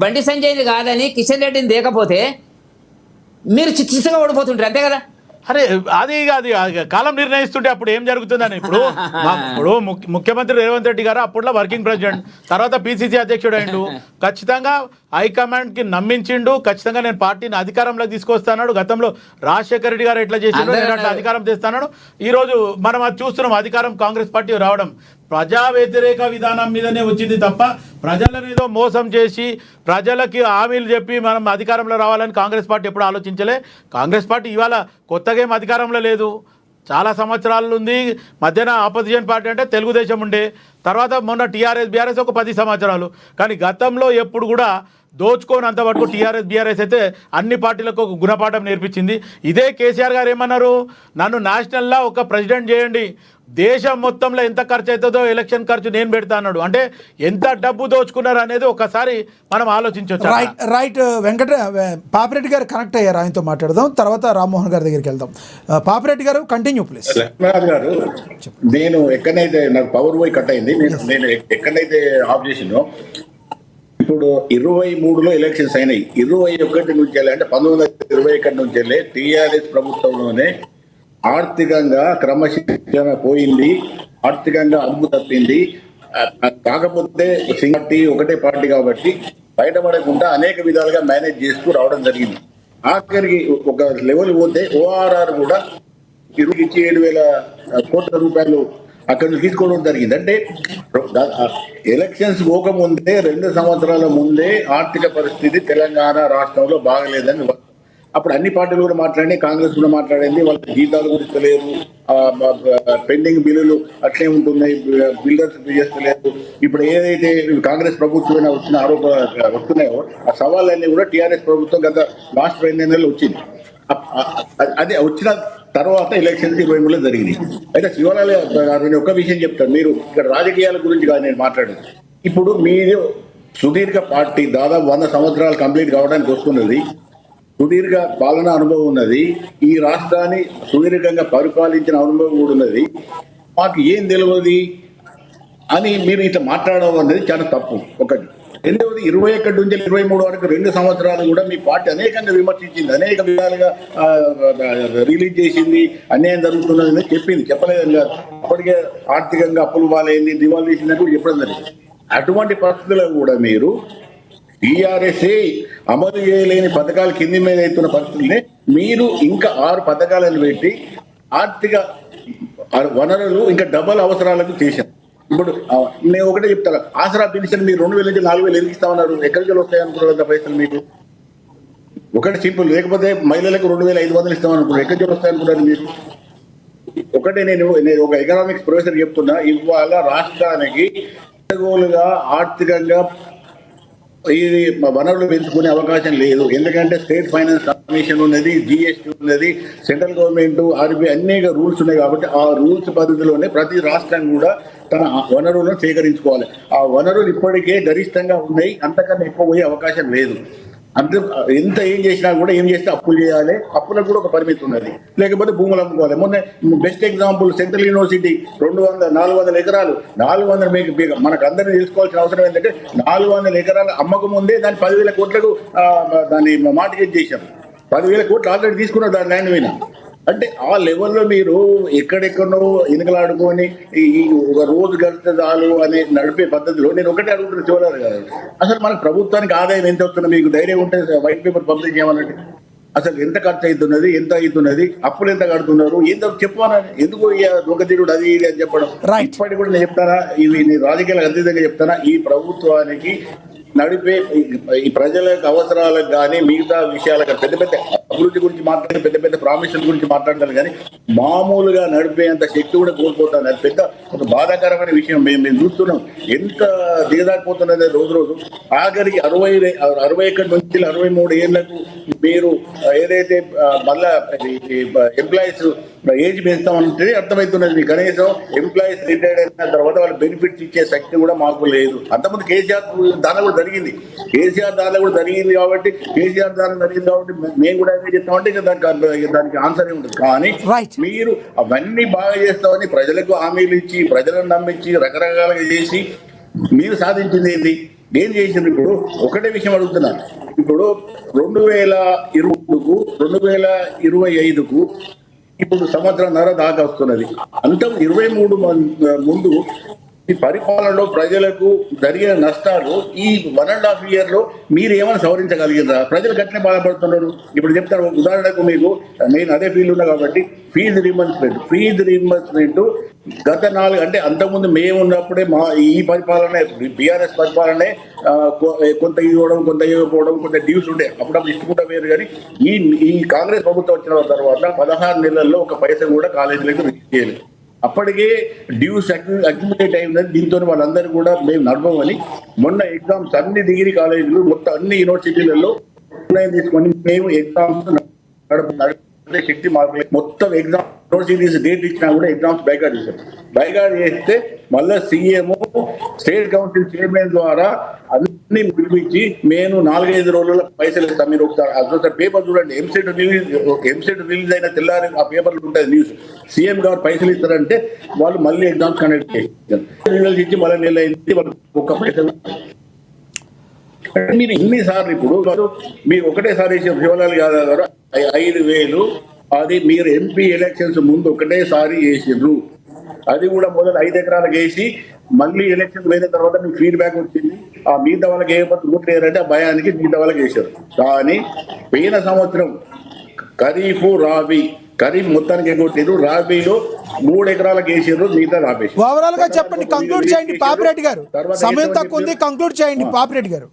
బండి సంజయ్ని కాదని కిషన్ రెడ్డిని దేకపోతే మీరు చిత్తగా ఓడిపోతుంటారు, అంతే కదా? అరే అది కాలం నిర్ణయిస్తుంటే అప్పుడు ఏం జరుగుతుందని. ఇప్పుడు ముఖ్యమంత్రి రేవంత్ రెడ్డి గారు అప్పట్లో వర్కింగ్ ప్రెసిడెంట్, తర్వాత పిసిసి అధ్యక్షుడు అయిండు. ఖచ్చితంగా హైకమాండ్కి నమ్మించిండు, ఖచ్చితంగా నేను పార్టీని అధికారంలోకి తీసుకొస్తాడు. గతంలో రాజశేఖర రెడ్డి గారు ఎట్లా చేసిండు, నేను అట్లా అధికారం తెస్తాడు. ఈరోజు మనం అది చూస్తున్నాం, అధికారం కాంగ్రెస్ పార్టీ రావడం ప్రజా వ్యతిరేక విధానం మీదనే వచ్చింది తప్ప ప్రజలను ఏదో మోసం చేసి ప్రజలకి హామీలు చెప్పి మనం అధికారంలో రావాలని కాంగ్రెస్ పార్టీ ఎప్పుడు ఆలోచించలే. కాంగ్రెస్ పార్టీ ఇవాళ కొత్తగా ఏం అధికారంలో లేదు, చాలా సంవత్సరాలు ఉంది. మధ్యన ఆపోజిషన్ పార్టీ అంటే తెలుగుదేశం ఉండే, తర్వాత మొన్న టీఆర్ఎస్ బీఆర్ఎస్ ఒక 10 సంవత్సరాలు. కానీ గతంలో ఎప్పుడు కూడా దోచుకోనంత వరకు టీఆర్ఎస్ బీఆర్ఎస్ అయితే అన్ని పార్టీలకు ఒక గుణపాఠం నేర్పించింది. ఇదే కేసీఆర్ గారు ఏమన్నారు, నన్ను నేషనల్లా ఒక ప్రెసిడెంట్ చేయండి, దేశం మొత్తంలో ఎంత ఖర్చు అవుతుందో ఎలక్షన్ ఖర్చు నేను పెడతా అన్నాడు. అంటే ఎంత డబ్బు దోచుకున్నారు అనేది ఒకసారి మనం ఆలోచించవచ్చు. రైట్ పాపిరెడ్డి గారు కనెక్ట్ అయ్యారు, ఆయనతో మాట్లాడదాం, తర్వాత రామ్మోహన్ గారి దగ్గరికి వెళ్దాం. పాపిరెడ్డి గారు కంటిన్యూ ప్లీజ్. లక్ష్మీనాథ్ గారు, నేను ఎక్కడైతే నాకు పవర్ పోయి కట్ అయింది, నేను ఎక్కడైతే ఆఫ్ చేసిందో, ఇప్పుడు 23లో ఎలక్షన్స్ అయినాయి. 21 నుంచి వెళ్ళి, అంటే 1921 నుంచి వెళ్ళి టీఆర్ఎస్ ప్రభుత్వంలోనే ఆర్థికంగా క్రమశిక్షణ పోయింది, ఆర్థికంగా అదుపు తప్పింది. కాకపోతే పార్టీ ఒకటే పార్టీ కాబట్టి బయటపడకుండా అనేక విధాలుగా మేనేజ్ చేస్తూ రావడం జరిగింది. ఆఖరికి ఒక లెవెల్ పోతే ఓఆర్ఆర్ కూడా 27,000 కోట్ల రూపాయలు అక్కడ నుంచి తీసుకోవడం జరిగింది. అంటే ఎలక్షన్స్ పోకముందే 2 సంవత్సరాల ముందే ఆర్థిక పరిస్థితి తెలంగాణ రాష్ట్రంలో బాగలేదని అప్పుడు అన్ని పార్టీలు కూడా మాట్లాడి, కాంగ్రెస్ కూడా మాట్లాడింది, వాళ్ళకి జీతాలు కూడా ఇస్తలేరు, పెండింగ్ బిల్లులు అట్లే ఉంటున్నాయి, బిల్డర్స్ చేస్తలేదు. ఇప్పుడు ఏదైతే కాంగ్రెస్ ప్రభుత్వం వచ్చిన ఆరోపణలు వస్తున్నాయో ఆ సవాళ్ళన్నీ కూడా టీఆర్ఎస్ ప్రభుత్వం గత లాస్ట్ 2 నెలలు వచ్చింది. అది వచ్చిన తర్వాత ఎలక్షన్స్ 23లో జరిగింది. అయితే శివలాల్ గారు, నేను ఒక విషయం చెప్తాను, మీరు ఇక్కడ రాజకీయాల గురించి కాదు నేను మాట్లాడేది. ఇప్పుడు మీరు సుదీర్ఘ పార్టీ దాదాపు 100 సంవత్సరాలు కంప్లీట్ కావడానికి వస్తున్నది, సుదీర్ఘ పాలనా అనుభవం ఉన్నది, ఈ రాష్ట్రాన్ని సుదీర్ఘంగా పరిపాలించిన అనుభవం కూడా ఉన్నది, మాకు ఏం తెలియదు అని మీరు ఇట్లా మాట్లాడడం అనేది చాలా తప్పు. ఒకటి. రెండవది, 21 నుంచి 23 వరకు 2 సంవత్సరాలు కూడా మీ పార్టీ అనేకంగా విమర్శించింది, అనేక విధాలుగా రిలీజ్ చేసింది, అన్యాయం జరుగుతున్నదని చెప్పింది, చెప్పలేదని కాదు. అప్పటికే ఆర్థికంగా అప్పులు పాలైంది, దివాళీ చేసిందని కూడా చెప్పడం జరిగింది. అటువంటి పరిస్థితుల్లో కూడా మీరు టీఆర్ఎస్ఏ అమలు చేయలేని పథకాలు కింది మీద అవుతున్న పరిస్థితుల్ని మీరు ఇంకా 6 పథకాలను పెట్టి ఆర్థిక వనరులు ఇంకా డబల్ అవసరాలకు చేశారు. ఇప్పుడు నేను ఒకటే చెప్తాను, ఆసరా పెన్షన్ మీరు 2,000 నుంచి 4,000 ఎదిగిస్తామన్నారు, ఎక్కడికి వస్తాయి అనుకున్నారు పైసలు మీకు? ఒకటి సింపుల్. లేకపోతే మహిళలకు 2,500 ఇస్తామనుకున్నారు, ఎక్కడికి వస్తాయి అనుకున్నారు మీరు? ఒకటే, నేను ఒక ఎకనామిక్స్ ప్రొఫెసర్ చెప్తున్నా, ఇవాళ రాష్ట్రానికి ఆర్థికంగా ఇది వనరులు పెంచుకునే అవకాశం లేదు. ఎందుకంటే స్టేట్ ఫైనాన్స్ కమిషన్ ఉన్నది, జిఎస్టీ ఉన్నది, సెంట్రల్ గవర్నమెంట్, ఆర్బీఐ అనేక రూల్స్ ఉన్నాయి. కాబట్టి ఆ రూల్స్ పద్ధతిలోనే ప్రతి రాష్ట్రం కూడా తన వనరులను సేకరించుకోవాలి. ఆ వనరులు ఇప్పటికే గరిష్టంగా ఉన్నాయి, అంతకన్నా ఎక్కువ పోయే అవకాశం లేదు. ఎంత ఏం చేసినా కూడా ఏం చేస్తే అప్పులు చేయాలి, అప్పులకు కూడా ఒక పరిమితి ఉన్నది, లేకపోతే భూములు అమ్ముకోవాలి. మొన్న బెస్ట్ ఎగ్జాంపుల్ సెంట్రల్ యూనివర్సిటీ 400 ఎకరాలు 400 మనకు అందరినీ తెలుసుకోవాల్సిన అవసరం ఏంటంటే 400 ఎకరాలు అమ్మక ముందే దాన్ని 10,000 కోట్లకు దాన్ని మార్టిగేజ్ చేశారు. 10,000 కోట్లు ఆల్రెడీ తీసుకున్నారు దాని ల్యాండ్ మీద. అంటే ఆ లెవెల్లో మీరు ఎక్కడెక్కడో ఎన్నికలాడుకొని ఈ ఒక రోజు గడిస్తే చాలు అనే నడిపే పద్ధతిలో నేను ఒకటే అడుగుతున్నా చూడాలి కదా, అసలు మన ప్రభుత్వానికి ఆదాయం ఎంత వస్తున్నా మీకు ధైర్యం ఉంటే వైట్ పేపర్ పబ్లిష్ చేయమన్నట్టు అసలు ఎంత ఖర్చు అవుతున్నది, ఎంత అవుతున్నది, అప్పులు ఎంత కడుతున్నారు, ఏంటో చెప్పాలని, ఎందుకు దొంగతీరుడు అది ఇది అని చెప్పడం. ఇప్పటికి కూడా నేను చెప్తానా, ఇవి నేను రాజకీయాలకు అతీతంగా చెప్తానా, ఈ ప్రభుత్వానికి నడిపే ఈ ప్రజల అవసరాలకు కానీ మిగతా విషయాలకు పెద్ద పెద్ద అభివృద్ధి గురించి మాట్లాడి పెద్ద పెద్ద ప్రామిసుల గురించి మాట్లాడతారు కానీ మామూలుగా నడిపేంత శక్తి కూడా కోల్పోతాను. అది పెద్ద ఒక బాధాకరమైన విషయం. మేము చూస్తున్నాం ఎంత దిగదారిపోతున్నది రోజు రోజు. ఆఖరికి 61 నుంచి 63 ఏళ్లకు మీరు ఏదైతే మళ్ళా ఎంప్లాయీస్ ఏజ్ పెంచుతామంటే అర్థమవుతున్నది. మీకు కనీసం ఎంప్లాయీస్ రిటైర్డ్ అయిన తర్వాత వాళ్ళ బెనిఫిట్స్ ఇచ్చే శక్తి కూడా మాకు లేదు. అంతకుముందు కేసీఆర్ దాని కూడా జరిగింది, కేసీఆర్ దానిలో కూడా జరిగింది కాబట్టి మేము కూడా ఏం చెప్తామంటే దానికి ఆన్సర్ ఉంటుంది. కానీ మీరు అవన్నీ బాగా చేస్తామని ప్రజలకు హామీలు ఇచ్చి ప్రజలను నమ్మించి రకరకాలుగా చేసి మీరు సాధించింది ఏంటి, ఏం చేసింది? ఇప్పుడు ఒకటే విషయం అడుగుతున్నాను. ఇప్పుడు 2022కు 2025కు ఇప్పుడు సంవత్సరంన్నర దాకా వస్తున్నది. అంత 23 ముందు ఈ పరిపాలనలో ప్రజలకు జరిగిన నష్టాలు ఈ 1.5 year లో మీరు ఏమైనా సవరించగలిగినరా? ప్రజలు గట్టినే బాధపడుతున్నారు. ఇప్పుడు చెప్తాను ఉదాహరణకు, మీకు నేను అదే ఫీల్డ్ ఉన్నా కాబట్టి ఫీజు రీయింబర్స్మెంట్ గత 4 అంటే అంతకుముందు మేము ఉన్నప్పుడే ఈ పరిపాలనే బీఆర్ఎస్ పరిపాలనే కొంత ఇవ్వడం, కొంత ఇవ్వకపోవడం, కొంత డ్యూస్ ఉండే, అప్పుడప్పుడు ఇష్టకుండా వేరు. కానీ ఈ కాంగ్రెస్ ప్రభుత్వం వచ్చిన తర్వాత 16 నెలల్లో ఒక పైసా కూడా కాలేజీలకు రిలీజ్ చేయలేదు. అప్పటికే డ్యూస్ అక్యుమిలేట్ అయినది. దీంతో వాళ్ళందరూ కూడా మేము నడవమని మొన్న ఎగ్జామ్స్ అన్ని డిగ్రీ కాలేజీలు మొత్తం అన్ని యూనివర్సిటీలలో నిర్ణయం తీసుకొని మేము ఎగ్జామ్స్ నడిపే శక్తి మాకు మొత్తం ఎగ్జామ్ యూనివర్సిటీస్ డేట్ ఇచ్చినా కూడా ఎగ్జామ్స్ బైకాట్ చేశారు. బైకాట్ చేస్తే మళ్ళీ సీఎం స్టేట్ కౌన్సిల్ చైర్మన్ ద్వారా అన్ని పిలిపించి మేము 4-5 రోజుల్లో పైసలు ఇస్తాం. మీరు ఒకసారి పేపర్ చూడండి, ఎంసెట్ రిలీజ్ అయిన తెల్లారి ఆ పేపర్లు ఉంటుంది న్యూస్. సీఎం గారు పైసలు ఇస్తారంటే వాళ్ళు మళ్ళీ ఎగ్జామ్స్ కండక్ట్ చేస్తారు. రిజల్ట్స్ ఇచ్చి మళ్ళీ నెల అయింది వాళ్ళు ఒక్క పైసలు. మీరు ఇన్నిసార్లు ఇప్పుడు మీరు ఒకటేసారి శివలాల్ యాదవ్ గారు 5,000 అది మీరు ఎంపీ ఎలక్షన్స్ ముందు ఒకటేసారి వేసిండ్రు. అది కూడా మొదలు 5 ఎకరాలకు వేసి మళ్ళీ ఎలక్షన్ పోయిన తర్వాత మీకు ఫీడ్బ్యాక్ వచ్చింది. ఆ మిగతా వాళ్ళకి ఏ ఓట్లు వేయారంటే ఆ భయానికి మిగతా వాళ్ళకి వేశారు. కానీ పోయిన సంవత్సరం ఖరీఫ్ మొత్తానికి ఎగ్గొట్టారు. రాబీలో 3 ఎకరాలకు వేసారు, మిగతా రాబేసి. ఓవరాల్ గా చెప్పండి, కంక్లూడ్ చేయండి పాపిరెడ్డి గారు. సమయం తక్కువ ఉంది, కంక్లూడ్ చేయండి పాపిరెడ్డి గారు.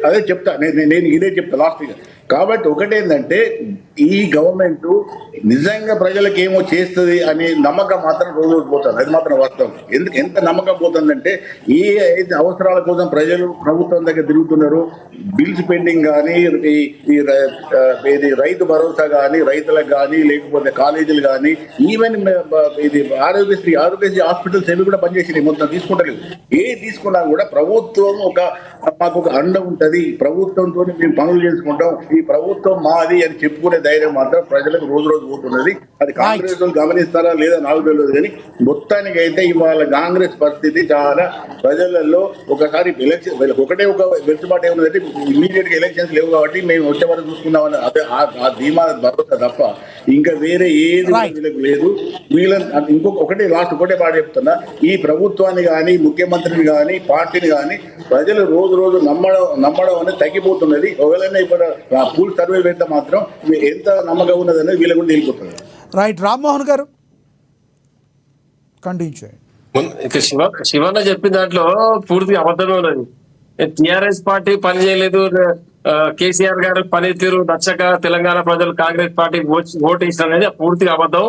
అదే చెప్తా, నేను ఇదే చెప్తా లాస్ట్ ఇయర్. కాబట్టి ఒకటేంటంటే ఈ గవర్నమెంట్ నిజంగా ప్రజలకు ఏమో చేస్తుంది అనే నమ్మకం మాత్రం రోజు పోతుంది. అది మాత్రం వాస్తవం. ఎంత నమ్మకం పోతుందంటే ఏ అవసరాల కోసం ప్రజలు ప్రభుత్వం దగ్గర తిరుగుతున్నారు. బిల్స్ పెండింగ్ కానీ, ఇది రైతు భరోసా కానీ రైతులకు కానీ, లేకపోతే కాలేజీలు కానీ, ఈవెన్ ఇది ఆరోగ్యశ్రీ హాస్పిటల్స్ ఏవి కూడా పనిచేసినాయి, మొత్తం తీసుకుంటలేదు. ఏ తీసుకున్నా కూడా ప్రభుత్వం మాకు ఒక అండ ఉంటది, ప్రభుత్వంతో మేము పనులు చేసుకుంటాం, ఈ ప్రభుత్వం మాది అని చెప్పుకునే ధైర్యం మాత్రం ప్రజలకు రోజు రోజు పోతున్నది. అది కాంగ్రెస్ గమనిస్తారా లేదా నాకు తెలియదు, కానీ మొత్తానికి అయితే ఇవాళ కాంగ్రెస్ పరిస్థితి చాలా ప్రజలలో ఒకసారి ఎలక్షన్ ఒకటే ఒక వెలుసుబాటు ఏముందంటే ఇమీడియట్ గా ఎలక్షన్స్ లేవు కాబట్టి మేము వచ్చే వరకు చూసుకుందామని అదే ఆ ధీమా భరోసా తప్ప ఇంకా వేరే ఏది వీళ్ళకి లేదు. వీళ్ళని ఒకటే లాస్ట్ ఒకటే మాట చెప్తున్నా, ఈ ప్రభుత్వాన్ని కానీ ముఖ్యమంత్రిని కానీ పార్టీని కానీ ప్రజలు రోజు రోజు నమ్మడం అనేది తగ్గిపోతున్నది. ఒకవేళ ఇప్పుడు పూల్ సర్వే పెడితే మాత్రం ఎంత నమ్మకం ఉన్నది అనేది వీళ్ళ కూడా తెలిపోతుంది. రైట్, రామ్మోహన్ గారు కంటిన్యూ చేయండి. ఇక శివన్న చెప్పిన దాంట్లో పూర్తిగా అబద్ధమే ఉన్నది. టిఆర్ఎస్ పార్టీ పని చేయలేదు, కేసీఆర్ గారు పనితీరు నచ్చక తెలంగాణ ప్రజలు కాంగ్రెస్ పార్టీ ఓటు ఇస్తారు అనేది పూర్తిగా అబద్ధం.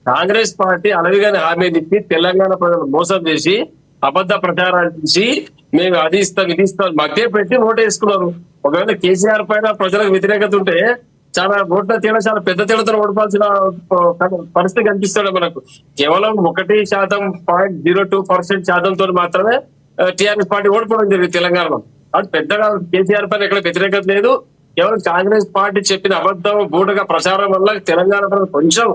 కాంగ్రెస్ పార్టీ అలవిగానే హామీలు ఇచ్చి తెలంగాణ ప్రజలు మోసం చేసి అబద్ధ ప్రచారాలు చేసి మేము అది ఇస్తాం ఇది ఇస్తాం మధ్య పెట్టి ఓటు వేసుకున్నారు. ఒకవేళ కేసీఆర్ పైన ప్రజలకు వ్యతిరేకత ఉంటే చాలా ఓట్ల తేడా చాలా పెద్ద తేడాతో ఓడిపాల్సిన పరిస్థితి కనిపిస్తాడు మనకు. కేవలం 1.02% శాతంతో మాత్రమే టీఆర్ఎస్ పార్టీ ఓడిపోవడం జరిగింది తెలంగాణలో. అది పెద్దగా కేసీఆర్ పైన ఎక్కడ వ్యతిరేకత లేదు. కేవలం కాంగ్రెస్ పార్టీ చెప్పిన అబద్ధం బూటగా ప్రచారం వల్ల తెలంగాణ ప్రజలు కొంచెం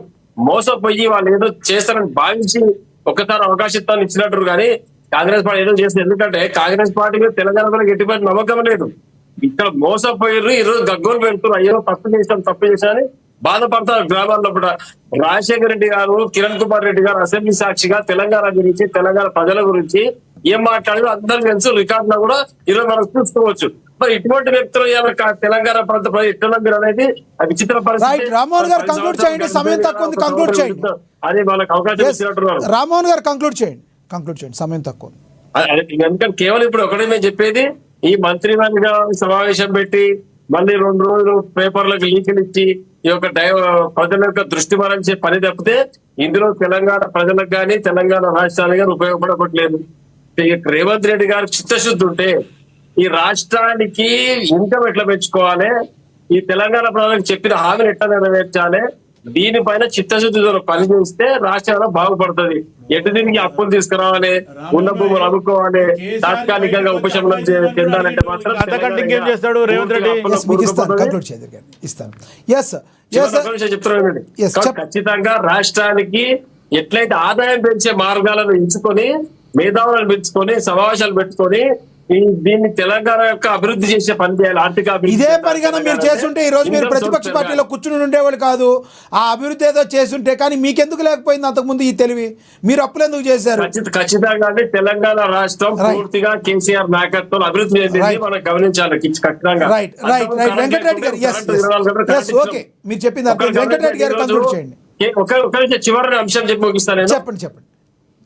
మోసపోయి వాళ్ళు ఏదో చేస్తారని భావించి ఒక్కసారి అవకాశం ఇచ్చినట్టు. కానీ కాంగ్రెస్ పార్టీ ఏదో చేస్తుంది. ఎందుకంటే కాంగ్రెస్ పార్టీ మీద తెలంగాణ ప్రజలకు ఎటువంటి నమ్మకం లేదు. ఇక్కడ మోసపోయారు, ఈరోజు గగ్గోలు పెడుతున్నారు, అయ్యో తప్పు చేశారని బాధపడతారు గ్రామాల్లో కూడా. రాజశేఖర రెడ్డి గారు, కిరణ్ కుమార్ రెడ్డి గారు అసెంబ్లీ సాక్షిగా తెలంగాణ గురించి, తెలంగాణ ప్రజల గురించి ఏం మాట్లాడారో అందరూ తెలుసు. రికార్డులో కూడా ఈరోజు మనం చూసుకోవచ్చు. మరి ఇటువంటి వ్యక్తులు తెలంగాణ ప్రాంత ప్రజలు ఎట్లా అనేది విచిత్ర పరిస్థితి. రామ్మోహన్ గారు కంక్లూడ్ చేయండి, సమయం తక్కువ ఉంది, కంక్లూడ్ చేయండి. అది వాళ్ళకి అవకాశం ఇచ్చినట్టున్నారు. రామ్మోహన్ గారు కంక్లూడ్ చేయండి, సమయం తక్కువ. ఎందుకంటే కేవలం ఇప్పుడు ఒకటే మేము చెప్పేది, ఈ మంత్రివర్గ సమావేశం పెట్టి మళ్ళీ 2 రోజులు పేపర్లకు లీకులు ఇచ్చి ఈ యొక్క ప్రజల యొక్క దృష్టి మరల్చే పని తప్పితే ఇందులో తెలంగాణ ప్రజలకు కానీ తెలంగాణ రాష్ట్రానికి కానీ ఉపయోగపడట్లేదు. రేవంత్ రెడ్డి గారు చిత్తశుద్ధి ఉంటే ఈ రాష్ట్రానికి ఇన్కమ్ ఎట్లా పెంచుకోవాలి, ఈ తెలంగాణ ప్రజలకు చెప్పిన హామీని ఎట్లా నెరవేర్చాలి, దీనిపైన చిత్తశుద్ధితో పనిచేస్తే రాష్ట్రంలో బాగుపడుతుంది. ఎటు దీనికి అప్పులు తీసుకురావాలి, ఉన్న భూములు అమ్ముకోవాలి, తాత్కాలికంగా ఉపశమనం చెందాలంటే మాత్రం ఖచ్చితంగా రాష్ట్రానికి ఎట్లయితే ఆదాయం పెంచే మార్గాలను ఎంచుకొని, మేధావులను పెంచుకొని, సమావేశాలు పెట్టుకొని దీన్ని తెలంగాణ యొక్క అభివృద్ధి చేసే పని చేయాలి. ఆర్థిక అభివృద్ధి ఇదే పరిగణన మీరు చేస్తుంటే ఈ రోజు మీరు ప్రతిపక్ష పార్టీలో కూర్చుని ఉండేవాళ్ళు కాదు. ఆ అభివృద్ధి ఏదో చేస్తుంటే, కానీ మీకెందుకు లేకపోయింది అంతకుముందు ఈ తెలివి? మీరు అప్పులు ఎందుకు చేశారు? ఖచ్చితంగా తెలంగాణ రాష్ట్రం పూర్తిగా కేసీఆర్ నాయకత్వం అభివృద్ధి చెందింది, మనం గమనించాలి ఖచ్చితంగా. వెంకటరెడ్డి గారు ఓకే, మీరు చెప్పింది వెంకటరెడ్డి గారు కంక్లూడ్ చేయండి. ఒక చివరి అంశం చెప్పి ముగిస్తాను.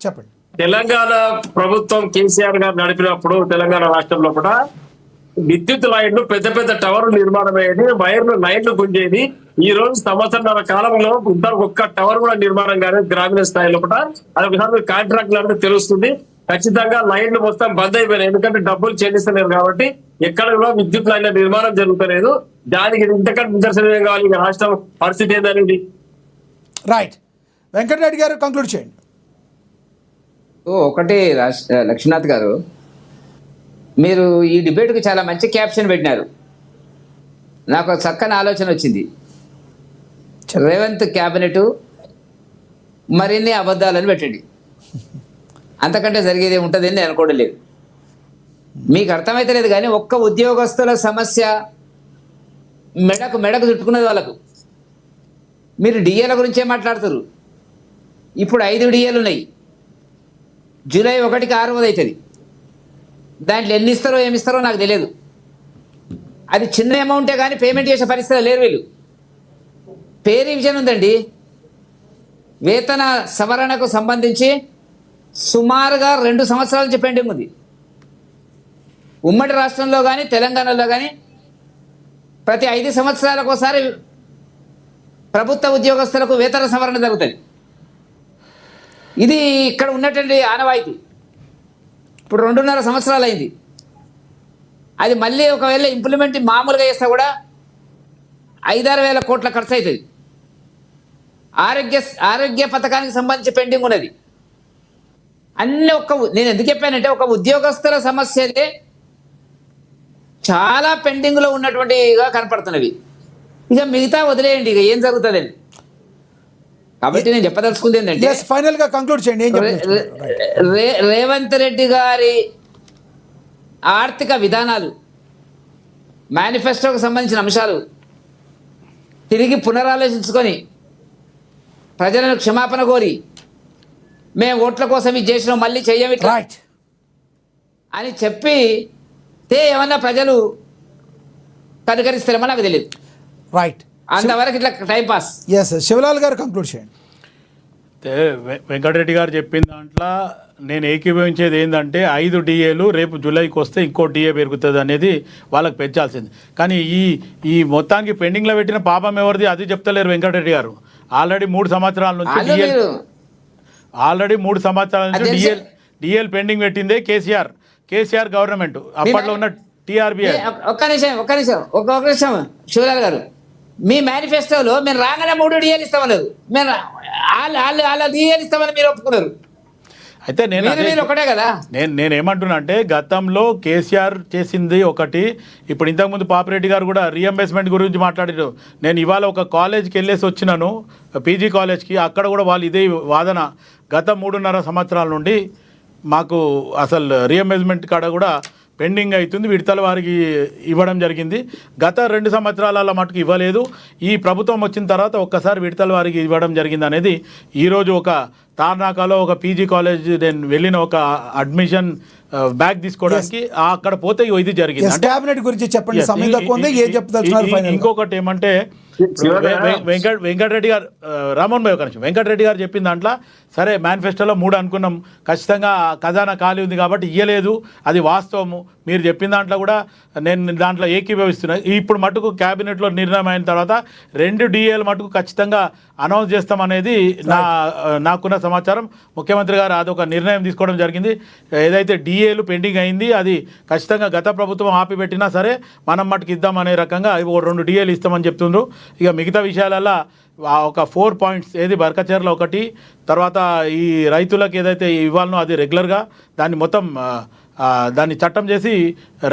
చెప్పండి. తెలంగాణ ప్రభుత్వం కేసీఆర్ గారు నడిపినప్పుడు తెలంగాణ రాష్ట్రంలో కూడా విద్యుత్ లైన్లు పెద్ద పెద్ద టవర్లు నిర్మాణం అయ్యేది, వైర్లు లైన్లు గుంజేది. ఈ రోజు సంవత్సరాల కాలంలో ఒక్క టవర్ కూడా నిర్మాణం కానీ గ్రామీణ స్థాయిలో కూడా అది ఒకసారి కాంట్రాక్ట్ అంటే తెలుస్తుంది. ఖచ్చితంగా లైన్లు మొత్తం బంద్ అయిపోయినాయి, ఎందుకంటే డబ్బులు చెల్లిస్తలేరు కాబట్టి ఎక్కడ కూడా విద్యుత్ లైన్ల నిర్మాణం జరుగుతలేదు. దానికి ఇంతకంటే నిదర్శనం ఏం కావాలి? ఇక రాష్ట్రం పరిస్థితి ఏందనేది. రైట్, వెంకటరెడ్డి గారు కంక్లూడ్ చేయండి. ఒకటి లక్ష్మీనాథ్ గారు, మీరు ఈ డిబేట్కి చాలా మంచి క్యాప్షన్ పెట్టినారు. నాకు ఒక చక్కని ఆలోచన వచ్చింది. రేవంత్ క్యాబినెట్ మరిన్ని అబద్ధాలను పెట్టండి, అంతకంటే జరిగేది ఉంటుందని నేను అనుకోవడం లేదు. మీకు అర్థమైతే లేదు కానీ ఒక్క ఉద్యోగస్తుల సమస్య మెడకు చుట్టుకున్నది వాళ్ళకు. మీరు డిఏల గురించే మాట్లాడుతారు. ఇప్పుడు 5 డిఏలు ఉన్నాయి, జూలై 1కి 6వ అవుతుంది. దాంట్లో ఎన్ని ఇస్తారో ఏమిస్తారో నాకు తెలియదు. అది చిన్న అమౌంటే కానీ పేమెంట్ చేసే పరిస్థితి లేరు వీళ్ళు. పే రివిజన్ ఉందండి, వేతన సవరణకు సంబంధించి సుమారుగా 2 సంవత్సరాల నుంచి పెండింగ్ ఉంది. ఉమ్మడి రాష్ట్రంలో కానీ తెలంగాణలో కానీ ప్రతి 5 సంవత్సరాలకు ఒకసారి ప్రభుత్వ ఉద్యోగస్తులకు వేతన సవరణ జరుగుతుంది. ఇది ఇక్కడ ఉన్నటువంటి ఆనవాయితీ. ఇప్పుడు 2.5 సంవత్సరాలు అయింది. అది మళ్ళీ ఒకవేళ ఇంప్లిమెంట్ మామూలుగా చేస్తే కూడా 5-6 వేల కోట్ల ఖర్చు అవుతుంది. ఆరోగ్య పథకానికి సంబంధించి పెండింగ్ ఉన్నది. అన్నీ నేను ఎందుకు చెప్పానంటే ఒక ఉద్యోగస్తుల సమస్యలే చాలా పెండింగ్లో ఉన్నటువంటిగా కనపడుతున్నవి. ఇక మిగతా వదిలేయండి, ఇక ఏం జరుగుతుందండి. కాబట్టి నేను చెప్పదలుచుకుంది ఏంటంటే ఫైనల్ గా కంక్లూడ్ చేయండి. రేవంత్ రెడ్డి గారి ఆర్థిక విధానాలు, మేనిఫెస్టోకి సంబంధించిన అంశాలు తిరిగి పునరాలోచించుకొని ప్రజలను క్షమాపణ కోరి మేము ఓట్ల కోసం ఇది చేసినాం మళ్ళీ చెయ్యం ఇట్లా అని చెప్పి ఏమన్నా ప్రజలు కనుకరిస్తారేమో నాకు తెలియదు. రైట్, అంతవరకు ఇట్లా టైం పాస్. శివలాల్ గారు కంక్లూడ్ చేయండి. వెంకటరెడ్డి గారు చెప్పిన దాంట్లో నేను ఏకీభవించేది ఏంటంటే 5 డిఏలు రేపు జూలైకి వస్తే ఇంకో డిఏ పెరుగుతుంది అనేది వాళ్ళకి పెంచాల్సింది. కానీ ఈ మొత్తానికి పెండింగ్లో పెట్టిన పాపం ఎవరిది అది చెప్తలేరు వెంకటరెడ్డి గారు. ఆల్రెడీ 3 సంవత్సరాల నుంచి డిఎల్ పెండింగ్ పెట్టిందే కేసీఆర్ గవర్నమెంట్, అప్పట్లో ఉన్న టీఆర్బీఐ. ఒక్క నిమిషం శివలాల్ గారు, మీ మేనిఫెస్టోలో మేము రాగానే 3 డిఏలు ఇస్తామన్నారు. మేము వాళ్ళ డిఏలు ఇస్తామని మీరు ఒప్పుకున్నారు. అయితే ఒకటే కదా. నేనేమంటున్నా అంటే గతంలో కేసీఆర్ చేసింది ఒకటి, ఇప్పుడు ఇంతకుముందు పాపిరెడ్డి గారు కూడా రీఎంబర్స్మెంట్ గురించి మాట్లాడారు. నేను ఇవాళ ఒక కాలేజ్కి వెళ్ళేసి వచ్చినాను, పీజీ కాలేజ్కి. అక్కడ కూడా వాళ్ళు ఇదే వాదన, గత 3.5 సంవత్సరాల నుండి మాకు అసలు రీఎంబర్స్మెంట్ కాడ కూడా పెండింగ్ అవుతుంది, విడతల వారికి ఇవ్వడం జరిగింది. గత 2 సంవత్సరాల మటుకు ఇవ్వలేదు. ఈ ప్రభుత్వం వచ్చిన తర్వాత ఒక్కసారి విడతల వారికి ఇవ్వడం జరిగింది అనేది ఈరోజు ఒక తార్నాకాలో ఒక పీజీ కాలేజ్ నేను వెళ్ళిన ఒక అడ్మిషన్ బ్యాగ్ తీసుకోవడానికి అక్కడ పోతే ఇది జరిగింది. క్యాబినెట్ గురించి చెప్పండి, సమయం తక్కువ ఉంది, ఏం చెప్తారు? ఇంకొకటి ఏమంటే వెంకటరెడ్డి గారు, రామోహన్ భాయ్ ఒక నిమిషం, వెంకటరెడ్డి గారు చెప్పిన దాంట్లో సరే మేనిఫెస్టోలో 3 అనుకున్నాం, ఖచ్చితంగా ఖజానా ఖాళీ ఉంది కాబట్టి ఇయ్యలేదు, అది వాస్తవము. మీరు చెప్పిన దాంట్లో కూడా నేను దాంట్లో ఏకీభవిస్తున్నా. ఇప్పుడు మటుకు క్యాబినెట్లో నిర్ణయం అయిన తర్వాత 2 డిఏలు మటుకు ఖచ్చితంగా అనౌన్స్ చేస్తామనేది నాకున్న సమాచారం. ముఖ్యమంత్రి గారు అదొక నిర్ణయం తీసుకోవడం జరిగింది. ఏదైతే డిఏలు పెండింగ్ అయింది అది ఖచ్చితంగా గత ప్రభుత్వం ఆపిపెట్టినా సరే మనం మటుకు ఇద్దామనే రకంగా 2 డిఏలు ఇస్తామని చెప్తుండ్రు. ఇక మిగతా విషయాలలో ఒక 4 పాయింట్స్, ఏది బర్కచర్ల ఒకటి, తర్వాత ఈ రైతులకు ఏదైతే ఇవ్వాలనో అది రెగ్యులర్గా దాన్ని మొత్తం దాన్ని చట్టం చేసి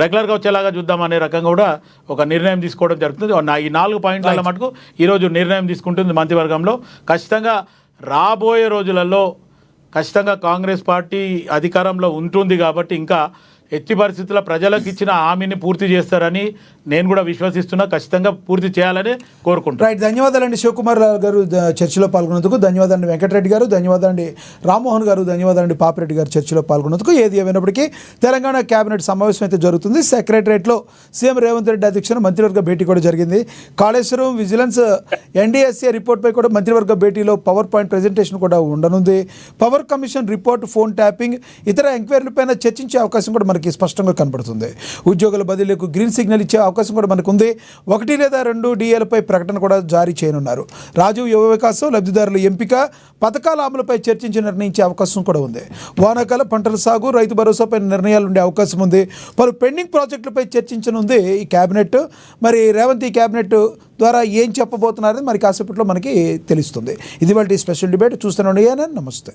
రెగ్యులర్గా వచ్చేలాగా చూద్దామనే రకంగా కూడా ఒక నిర్ణయం తీసుకోవడం జరుగుతుంది. ఈ 4 పాయింట్ల మటుకు ఈరోజు నిర్ణయం తీసుకుంటుంది మంత్రివర్గంలో. ఖచ్చితంగా రాబోయే రోజులలో ఖచ్చితంగా కాంగ్రెస్ పార్టీ అధికారంలో ఉంటుంది కాబట్టి ఇంకా ఎట్టి పరిస్థితుల్లో ప్రజలకు ఇచ్చిన హామీని పూర్తి చేస్తారని నేను కూడా విశ్వసిస్తున్నా. ఖచ్చితంగా పూర్తి చేయాలని కోరుకుంటున్నాను. రైట్, ధన్యవాదాలండి శివకుమార్ గారు చర్చలో పాల్గొన్నందుకు. ధన్యవాదాలండి వెంకటరెడ్డి గారు, ధన్యవాదాలండి రామ్మోహన్ గారు, ధన్యవాదాలండి పాపిరెడ్డి గారు చర్చలో పాల్గొన్నందుకు. ఏది ఏమైనప్పటికీ తెలంగాణ కేబినెట్ సమావేశం అయితే జరుగుతుంది. సెక్రటరియట్లో సీఎం రేవంత్ రెడ్డి అధ్యక్షతన మంత్రివర్గ భేటీ కూడా జరిగింది. కాళేశ్వరం విజిలెన్స్ ఎన్డీఎస్ఏ రిపోర్ట్పై కూడా మంత్రివర్గ భేటీలో పవర్ పాయింట్ ప్రెజెంటేషన్ కూడా ఉండనుంది. Power commission report, phone tapping, ఇతర ఎంక్వైరీలపైన చర్చించే అవకాశం కూడా మనకి మనకి స్పష్టంగా కనబడుతుంది. ఉద్యోగుల బదిలీలకు గ్రీన్ సిగ్నల్ ఇచ్చే అవకాశం కూడా మనకు ఉంది. 1 లేదా 2 డిఏలపై ప్రకటన కూడా జారీ చేయనున్నారు. రాజీవ్ యువ వికాసం లబ్ధిదారుల ఎంపిక, పథకాల అమలుపై చర్చించి నిర్ణయించే అవకాశం కూడా ఉంది. వానాకాల పంటల సాగు, రైతు భరోసాపై నిర్ణయాలు ఉండే అవకాశం ఉంది. పలు పెండింగ్ ప్రాజెక్టులపై చర్చించనుంది ఈ కేబినెట్. మరి రేవంత్ ఈ కేబినెట్ ద్వారా ఏం చెప్పబోతున్నారని మరి కాసేపట్లో మనకి తెలుస్తుంది. ఇది వాళ్ళ స్పెషల్ డిబేట్. చూస్తూనే ఉండండి. నమస్తే.